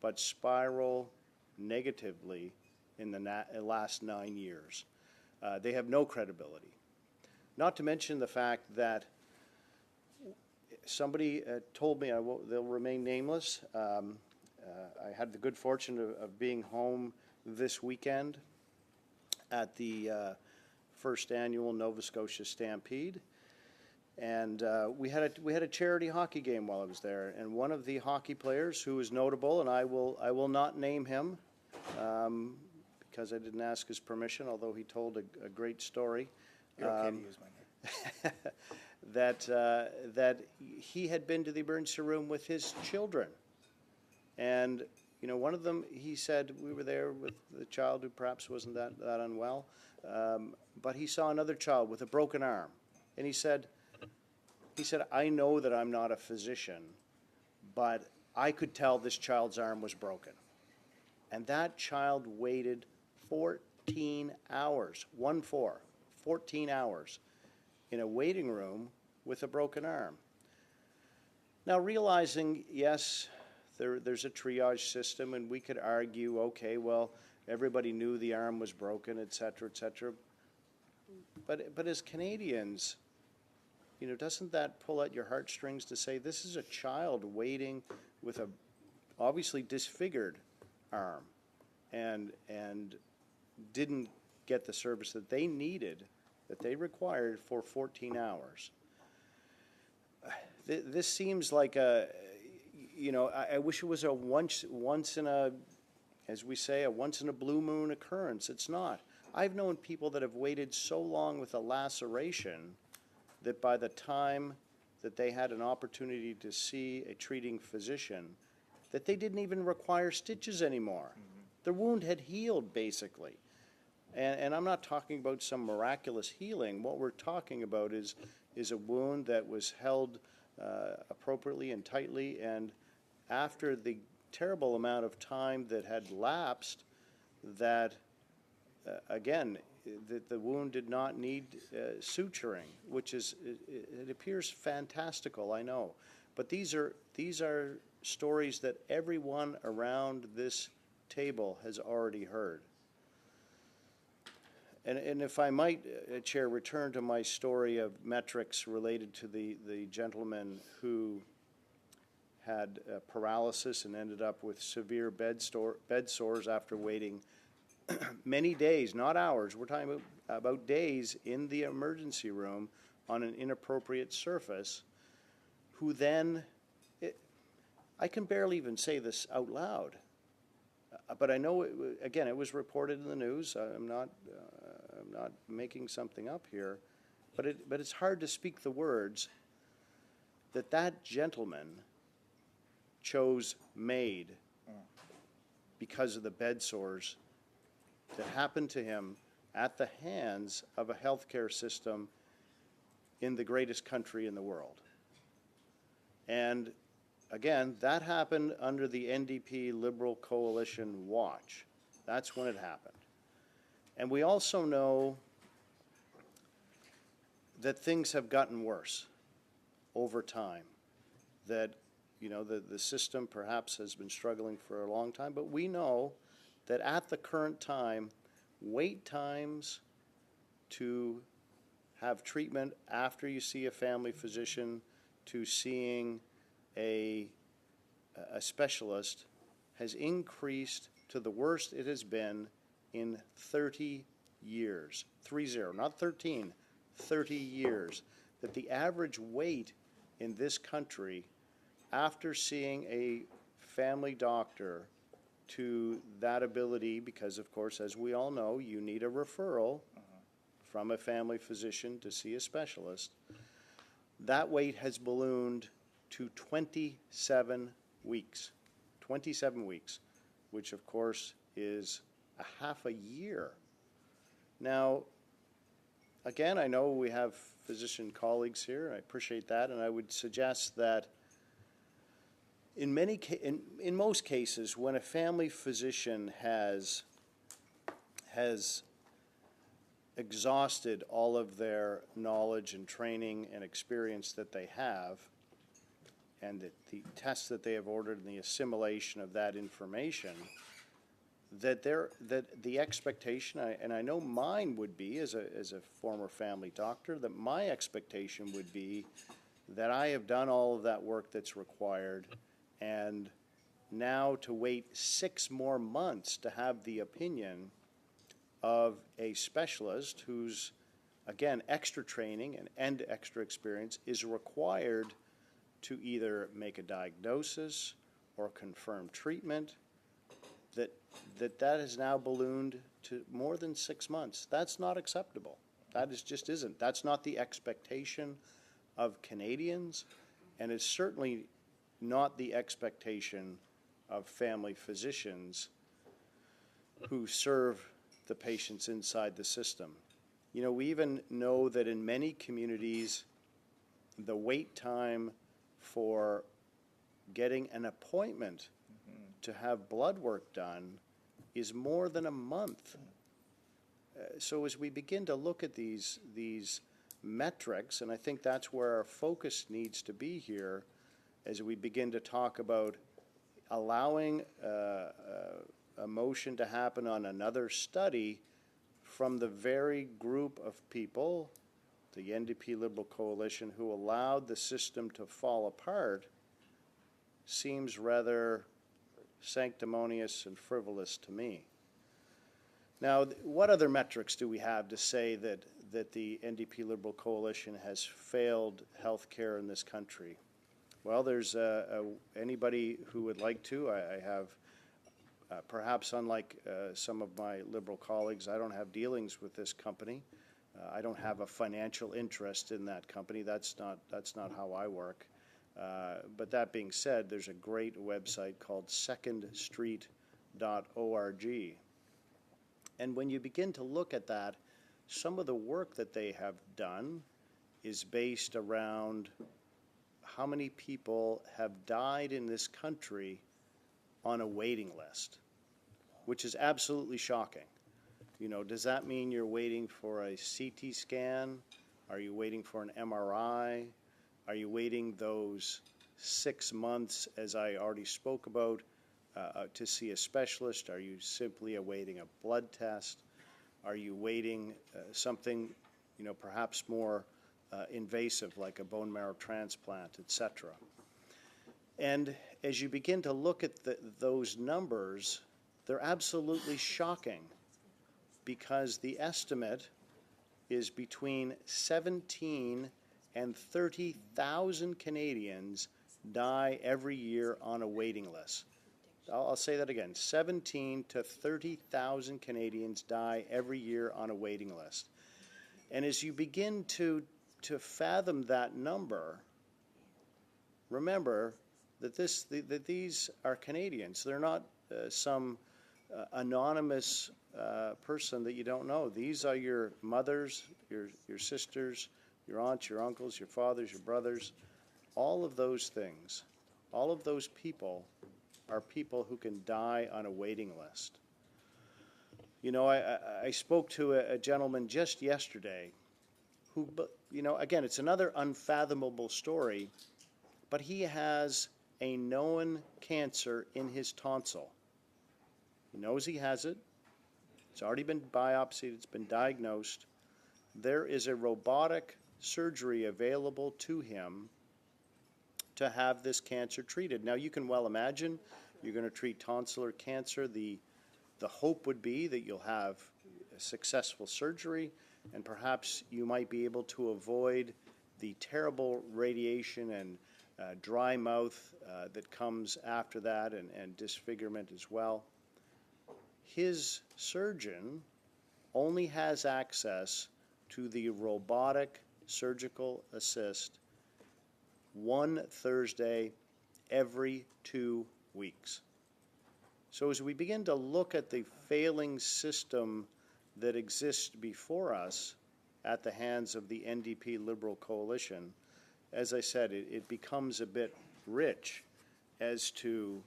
but spiral negatively in the last 9 years? They have no credibility. Not to mention the fact that somebody told me, they'll remain nameless. I had the good fortune of being home this weekend at the first annual Nova Scotia Stampede, and we had a charity hockey game while I was there. And one of the hockey players, who is notable, and I will not name him because I didn't ask his permission, although he told a great story. You're okay to use my name. that he had been to the emergency room with his children. And, you know, one of them, he said, we were there with the child who perhaps wasn't that unwell, but he saw another child with a broken arm. And he said, I know that I'm not a physician, but I could tell this child's arm was broken. And that child waited 14 hours, 14 hours, in a waiting room with a broken arm. Now, realizing, yes, there's a triage system, and we could argue, okay, well, everybody knew the arm was broken, et cetera, et cetera. But as Canadians, you know, doesn't that pull at your heartstrings to say this is a child waiting with a obviously disfigured arm and didn't get the service that they needed, that they required, for 14 hours. This seems like a, you know, I wish it was a once in a, as we say, a once in a blue moon occurrence. It's not. I've known people that have waited so long with a laceration that by the time that they had an opportunity to see a treating physician, that they didn't even require stitches anymore. Mm-hmm. Their wound had healed, basically. And I'm not talking about some miraculous healing. What we're talking about is a wound that was held appropriately and tightly, and after the terrible amount of time that had lapsed, that, again, the wound did not need suturing, which is, it appears fantastical, I know. But these are stories that everyone around this table has already heard. And if I might, Chair, return to my story of metrics related to the gentleman who had paralysis and ended up with severe bed sores after waiting many days, not hours, we're talking about days in the emergency room on an inappropriate surface, who then, I can barely even say this out loud, but I know, again, it was reported in the news. I'm not making something up here, but it's hard to speak the words that gentleman chose MAID because of the bed sores that happened to him at the hands of a healthcare system in the greatest country in the world. And again, that happened under the NDP Liberal Coalition watch. That's when it happened. And we also know that things have gotten worse over time, that the system perhaps has been struggling for a long time, but we know that at the current time, wait times to have treatment after you see a family physician to seeing a specialist has increased to the worst it has been in 30 years. 30, not 13, 30 years. That the average wait in this country after seeing a family doctor to that ability, because of course, as we all know, you need a referral from a family physician to see a specialist, that wait has ballooned to 27 weeks. 27 weeks, which of course is a half a year. Now, again, I know we have physician colleagues here, I appreciate that, and I would suggest that in most cases, when a family physician has exhausted all of their knowledge and training and experience that they have, and the tests that they have ordered and the assimilation of that information, that the expectation, and I know mine would be as a former family doctor, that my expectation would be that I have done all of that work that's required, and now to wait 6 more months to have the opinion of a specialist who's, again, extra training and extra experience is required to either make a diagnosis or confirm treatment, that has now ballooned to more than 6 months. That's not acceptable. That just isn't. That's not the expectation of Canadians, and it's certainly not the expectation of family physicians who serve the patients inside the system. We even know that in many communities, the wait time for getting an appointment to have blood work done is more than a month. So as we begin to look at these metrics, and I think that's where our focus needs to be here, as we begin to talk about allowing a motion to happen on another study from the very group of people, the NDP Liberal Coalition, who allowed the system to fall apart, seems rather sanctimonious and frivolous to me. Now, what other metrics do we have to say that the NDP Liberal Coalition has failed healthcare in this country? Well, there's anybody who would like to. I have, perhaps unlike some of my Liberal colleagues, I don't have dealings with this company. I don't have a financial interest in that company. That's not how I work. But that being said, there's a great website called secondstreet.org. And when you begin to look at that, some of the work that they have done is based around how many people have died in this country on a waiting list, which is absolutely shocking. Does that mean you're waiting for a CT scan? Are you waiting for an MRI? Are you waiting those 6 months, as I already spoke about, to see a specialist? Are you simply awaiting a blood test? Are you waiting something, perhaps more invasive like a bone marrow transplant, etc.? And as you begin to look at those numbers, they're absolutely shocking, because the estimate is between 17 and 30,000 Canadians die every year on a waiting list. I'll say that again. 17 to 30,000 Canadians die every year on a waiting list. And as you begin to fathom that number, remember that that these are Canadians. They're not some anonymous person that you don't know. These are your mothers, your sisters, your aunts, your uncles, your fathers, your brothers. All of those things, all of those people are people who can die on a waiting list. I spoke to a gentleman just yesterday who, again, it's another unfathomable story, but he has a known cancer in his tonsil. He knows he has it. It's already been biopsied. It's been diagnosed. There is a robotic surgery available to him to have this cancer treated. Now, you can well imagine you're going to treat tonsillar cancer. The hope would be that you'll have a successful surgery, and perhaps you might be able to avoid the terrible radiation and dry mouth that comes after that, and disfigurement as well. His surgeon only has access to the robotic surgical assist one Thursday every 2 weeks. So as we begin to look at the failing system that exists before us at the hands of the NDP Liberal coalition, as I said, it becomes a bit rich as to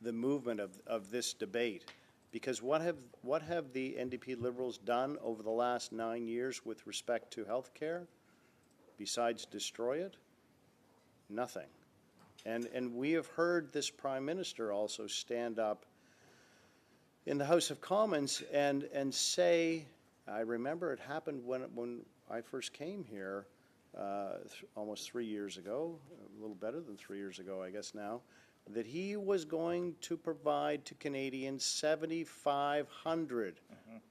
the movement of this debate. Because what have the NDP Liberals done over the last 9 years with respect to health care besides destroy it? Nothing. And we have heard this Prime Minister also stand up in the House of Commons and say, I remember it happened when I first came here almost 3 years ago, a little better than 3 years ago, I guess now, that he was going to provide to Canadians 7,500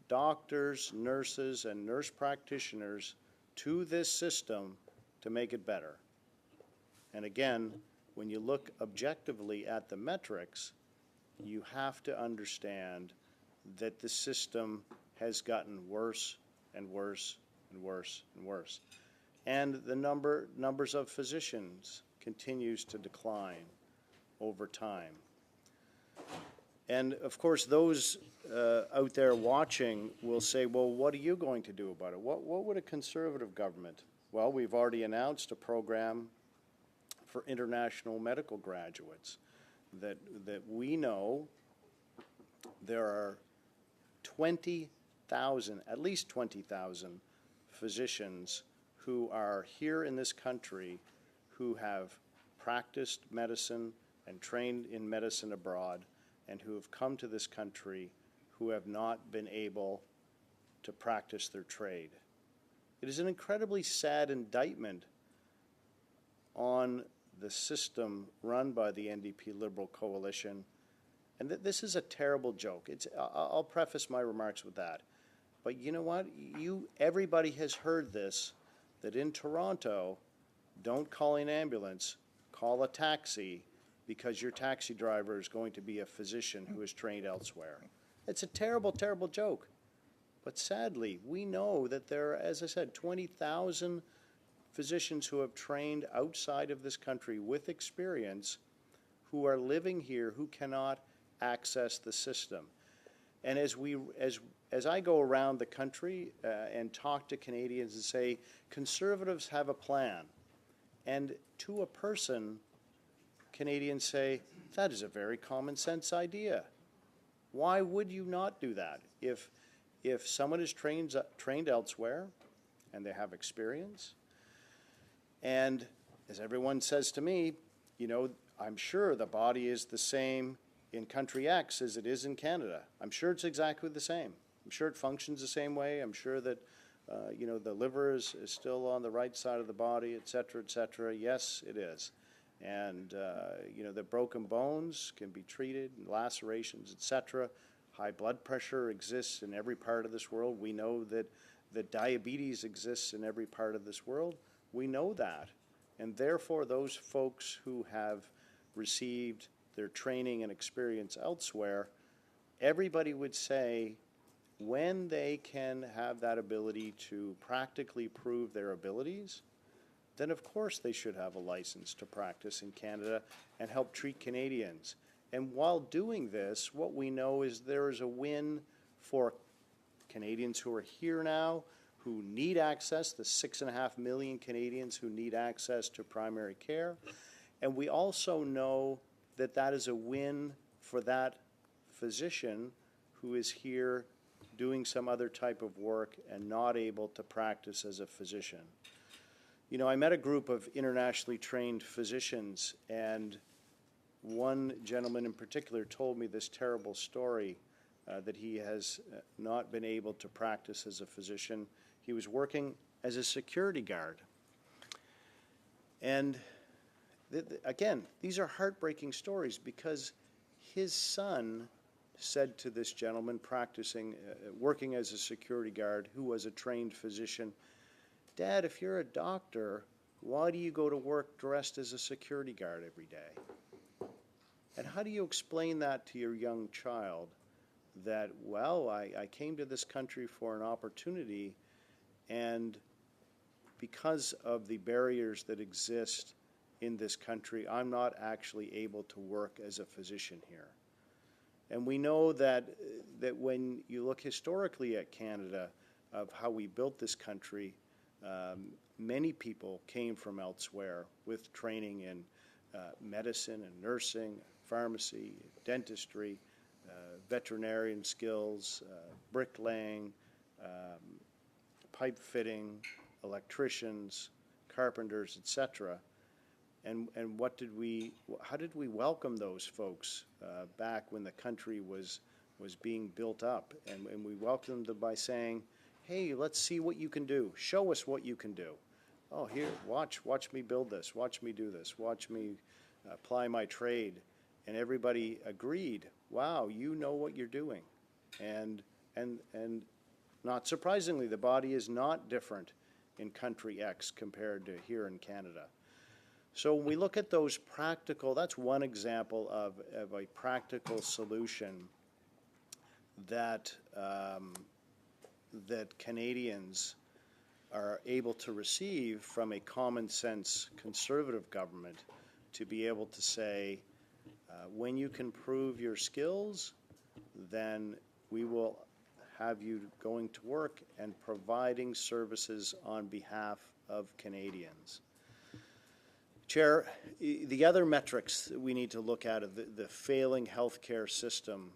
doctors, nurses, and nurse practitioners to this system to make it better. And again, when you look objectively at the metrics, you have to understand that the system has gotten worse and worse and worse and worse. And the numbers of physicians continues to decline over time. And of course, those out there watching will say, well, what are you going to do about it? What would a Conservative government? Well, we've already announced a program for international medical graduates that we know there are 20,000, at least 20,000 physicians who are here in this country who have practiced medicine and trained in medicine abroad, and who have come to this country who have not been able to practice their trade. It is an incredibly sad indictment on the system run by the NDP Liberal coalition, and this is a terrible joke. I'll preface my remarks with that. But you know what? Everybody has heard this, that in Toronto, don't call an ambulance, call a taxi, because your taxi driver is going to be a physician who is trained elsewhere. It's a terrible, terrible joke. But sadly, we know that there are, as I said, 20,000 physicians who have trained outside of this country with experience who are living here who cannot access the system. And as I go around the country and talk to Canadians and say, Conservatives have a plan, and to a person, Canadians say, that is a very common sense idea. Why would you not do that? If someone is trained elsewhere and they have experience, and as everyone says to me, I'm sure the body is the same in country X as it is in Canada. I'm sure it's exactly the same. I'm sure it functions the same way. I'm sure that, the liver is still on the right side of the body, et cetera, et cetera. Yes, it is. And, the broken bones can be treated, and lacerations, et cetera. High blood pressure exists in every part of this world. We know that diabetes exists in every part of this world. We know that. And therefore, those folks who have received their training and experience elsewhere, everybody would say when they can have that ability to practically prove their abilities, then of course they should have a license to practice in Canada and help treat Canadians. And while doing this, what we know is there is a win for Canadians who are here now, who need access, the 6.5 million Canadians who need access to primary care. And we also know that that is a win for that physician who is here doing some other type of work and not able to practice as a physician. I met a group of internationally trained physicians, and one gentleman in particular told me this terrible story that he has not been able to practice as a physician. He was working as a security guard. And again, these are heartbreaking stories because his son said to this gentleman practicing, working as a security guard, who was a trained physician, "Dad, if you're a doctor, why do you go to work dressed as a security guard every day?" And how do you explain that to your young child that, well, I came to this country for an opportunity, and because of the barriers that exist in this country, I'm not actually able to work as a physician here. And we know that when you look historically at Canada, of how we built this country, many people came from elsewhere with training in medicine and nursing, pharmacy, dentistry, veterinarian skills, bricklaying, pipe fitting, electricians, carpenters, etc. And how did we welcome those folks back when the country was being built up? And we welcomed them by saying, "Hey, let's see what you can do. Show us what you can do. Oh, here, watch me build this. Watch me do this. Watch me apply my trade." And everybody agreed, "Wow, you know what you're doing." And not surprisingly, the body is not different in country X compared to here in Canada. So when we look at those practical, that's one example of a practical solution that that Canadians are able to receive from a common sense conservative government, to be able to say, when you can prove your skills, then we will have you going to work and providing services on behalf of Canadians. Chair, the other metrics that we need to look at are the failing healthcare system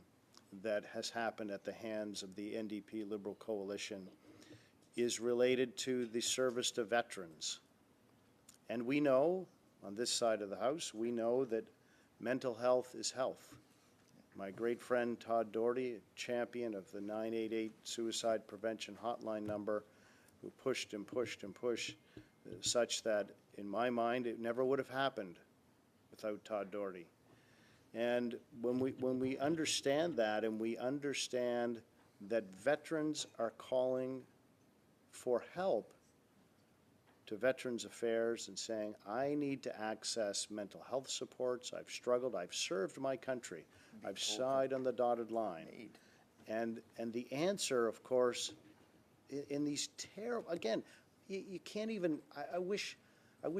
that has happened at the hands of the NDP Liberal Coalition is related to the service to veterans. And we know, on this side of the House, we know that mental health is health. My great friend Todd Doherty, a champion of the 988 suicide prevention hotline number, who pushed and pushed and pushed, such that, in my mind, it never would have happened without Todd Doherty. And when we understand that, and we understand that veterans are calling for help to Veterans Affairs and saying, "I need to access mental health supports. I've struggled. I've served my country. I've signed on the dotted line." And the answer, of course, in these terrible, again, you can't even, I wish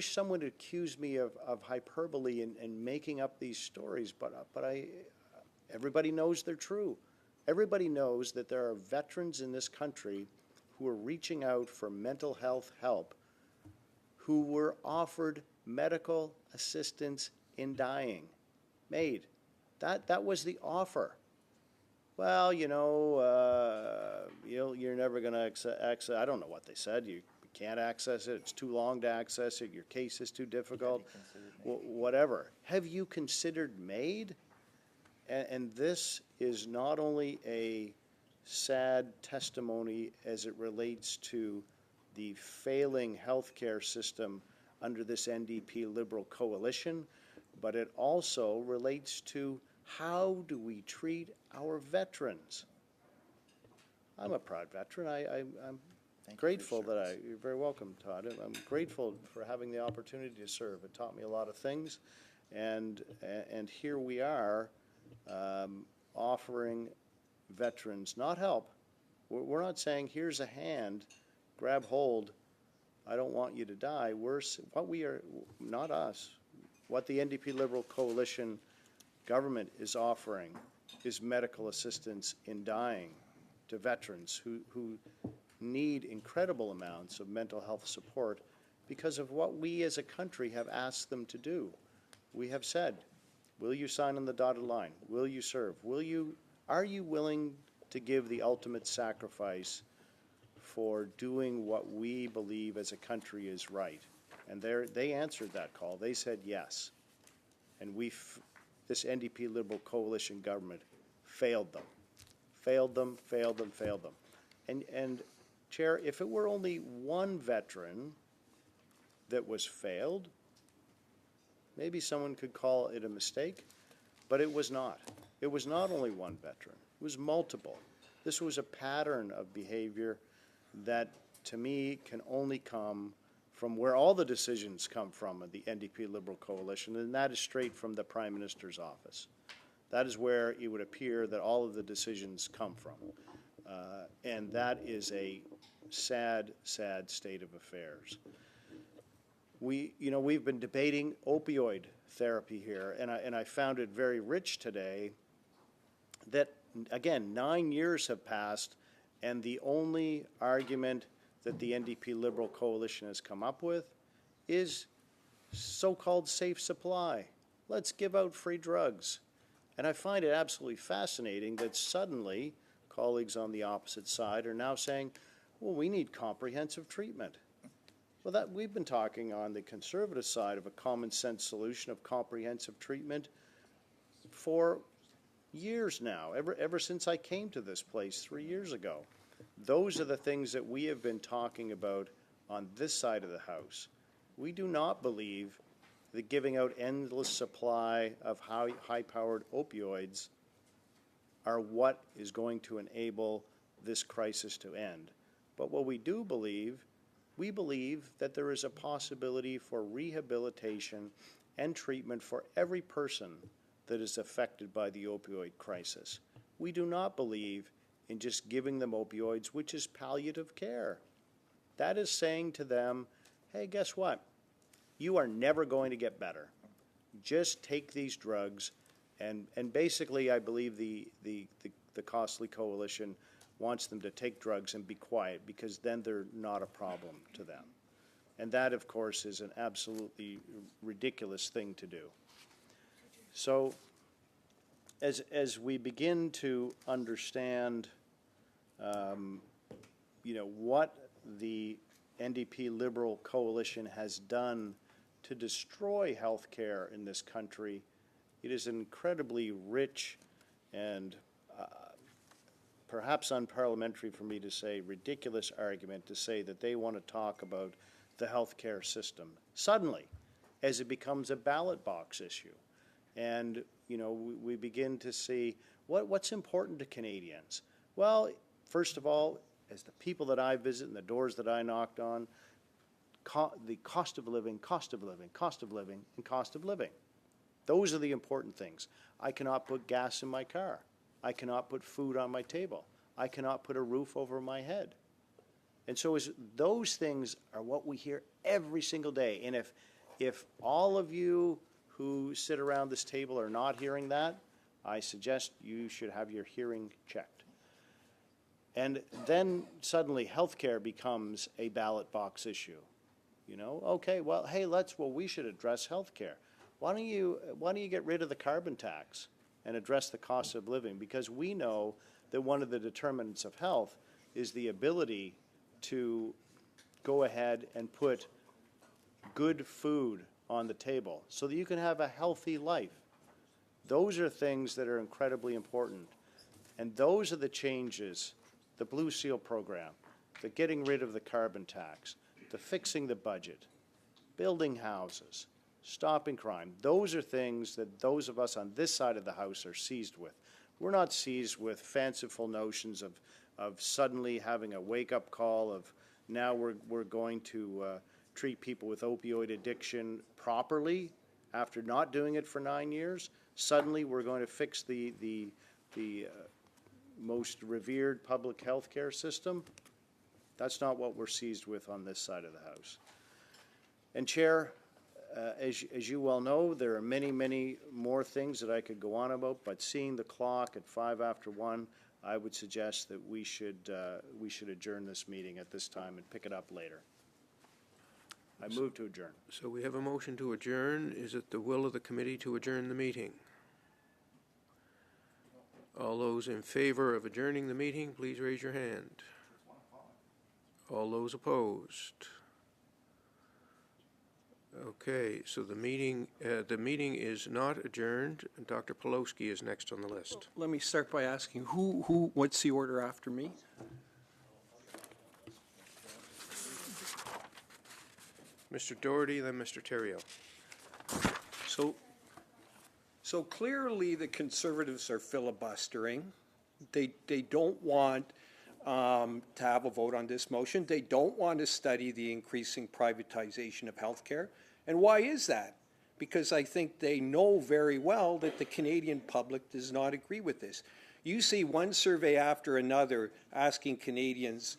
someone would accuse me of hyperbole and making up these stories, but everybody knows they're true. Everybody knows that there are veterans in this country who are reaching out for mental health help, who were offered medical assistance in dying. That was the offer. Well, you're never going to access, I don't know what they said. You can't access it. It's too long to access it. Your case is too difficult. Whatever. Have you considered MAID? And this is not only a sad testimony as it relates to the failing healthcare system under this NDP Liberal coalition, but it also relates to how do we treat our veterans. I'm a proud veteran. I'm grateful that you're very welcome, Todd. I'm grateful for having the opportunity to serve. It taught me a lot of things, and here we are offering veterans not help. We're not saying here's a hand, grab hold. I don't want you to die. What we are, not us, what the NDP Liberal Coalition government is offering is medical assistance in dying to veterans who need incredible amounts of mental health support because of what we as a country have asked them to do. We have said, will you sign on the dotted line? Will you serve? Are you willing to give the ultimate sacrifice for doing what we believe as a country is right? And they answered that call. They said yes. And this NDP Liberal Coalition government failed them. Failed them, failed them, failed them. And Chair, if it were only one veteran that was failed, maybe someone could call it a mistake, but it was not. It was not only one veteran. It was multiple. This was a pattern of behavior that, to me, can only come from where all the decisions come from of the NDP Liberal Coalition, and that is straight from the Prime Minister's office. That is where it would appear that all of the decisions come from. And that is a sad, sad state of affairs. We've been debating opioid therapy here, and I found it very rich today that, again, 9 years have passed, and the only argument that the NDP Liberal Coalition has come up with is so-called safe supply. Let's give out free drugs. And I find it absolutely fascinating that suddenly colleagues on the opposite side are now saying, well, we need comprehensive treatment. Well, we've been talking on the Conservative side of a common sense solution of comprehensive treatment for years now, ever since I came to this place 3 years ago. Those are the things that we have been talking about on this side of the House. We do not believe that giving out endless supply of high-powered opioids are what is going to enable this crisis to end. But what we do believe, we believe that there is a possibility for rehabilitation and treatment for every person that is affected by the opioid crisis. We do not believe in just giving them opioids, which is palliative care. That is saying to them, hey, guess what? You are never going to get better. Just take these drugs, and basically I believe the Costly Coalition wants them to take drugs and be quiet, because then they're not a problem to them. And that, of course, is an absolutely ridiculous thing to do. So as we begin to understand what the NDP Liberal Coalition has done to destroy health care in this country, it is an incredibly rich and perhaps unparliamentary for me to say ridiculous argument to say that they want to talk about the health care system suddenly as it becomes a ballot box issue. And we begin to see what's important to Canadians. Well, first of all, as the people that I visit and the doors that I knocked on, the cost of living, cost of living, cost of living, and cost of living. Those are the important things. I cannot put gas in my car. I cannot put food on my table. I cannot put a roof over my head. And so those things are what we hear every single day. And if all of you who sit around this table are not hearing that, I suggest you should have your hearing checked. And then suddenly healthcare becomes a ballot box issue. Okay, well, hey, we should address healthcare. Why don't you get rid of the carbon tax and address the cost of living? Because we know that one of the determinants of health is the ability to go ahead and put good food on the table so that you can have a healthy life. Those are things that are incredibly important. And those are the changes, the Blue Seal program, the getting rid of the carbon tax, the fixing the budget, building houses, stopping crime. Those are things that those of us on this side of the House are seized with. We're not seized with fanciful notions of suddenly having a wake-up call of now we're going to treat people with opioid addiction properly after not doing it for 9 years. Suddenly we're going to fix the most revered public health care system. That's not what we're seized with on this side of the House. And Chair, as you well know, there are many, many more things that I could go on about, but seeing the clock at 1:05, I would suggest that we should adjourn this meeting at this time and pick it up later. I move to adjourn. So we have a motion to adjourn. Is it the will of the committee to adjourn the meeting? All those in favor of adjourning the meeting, please raise your hand. All those opposed? Okay, so the meeting is not adjourned. Dr. Pawlowski is next on the list. Let me start by asking, what's the order after me? Mr. Doherty, then Mr. Theriault. So clearly the Conservatives are filibustering. They don't want to have a vote on this motion. They don't want to study the increasing privatization of healthcare. And why is that? Because I think they know very well that the Canadian public does not agree with this. You see one survey after another asking Canadians,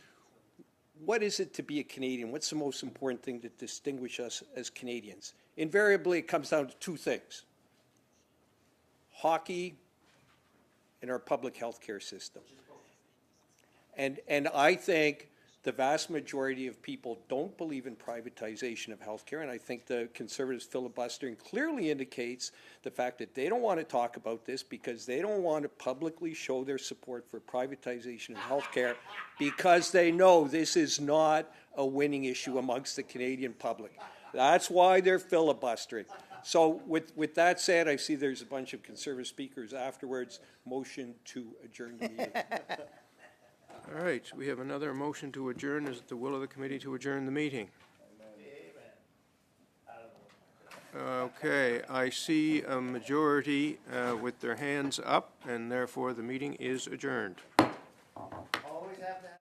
what is it to be a Canadian? What's the most important thing that distinguishes us as Canadians? Invariably, it comes down to two things: hockey and our public health care system. And I think the vast majority of people don't believe in privatization of healthcare, and I think the Conservatives filibustering clearly indicates the fact that they don't want to talk about this because they don't want to publicly show their support for privatization of healthcare because they know this is not a winning issue amongst the Canadian public. That's why they're filibustering. So with that said, I see there's a bunch of Conservative speakers afterwards. Motion to adjourn the meeting. All right, we have another motion to adjourn. Is it the will of the committee to adjourn the meeting? Okay, I see a majority with their hands up, and therefore the meeting is adjourned. Always have to have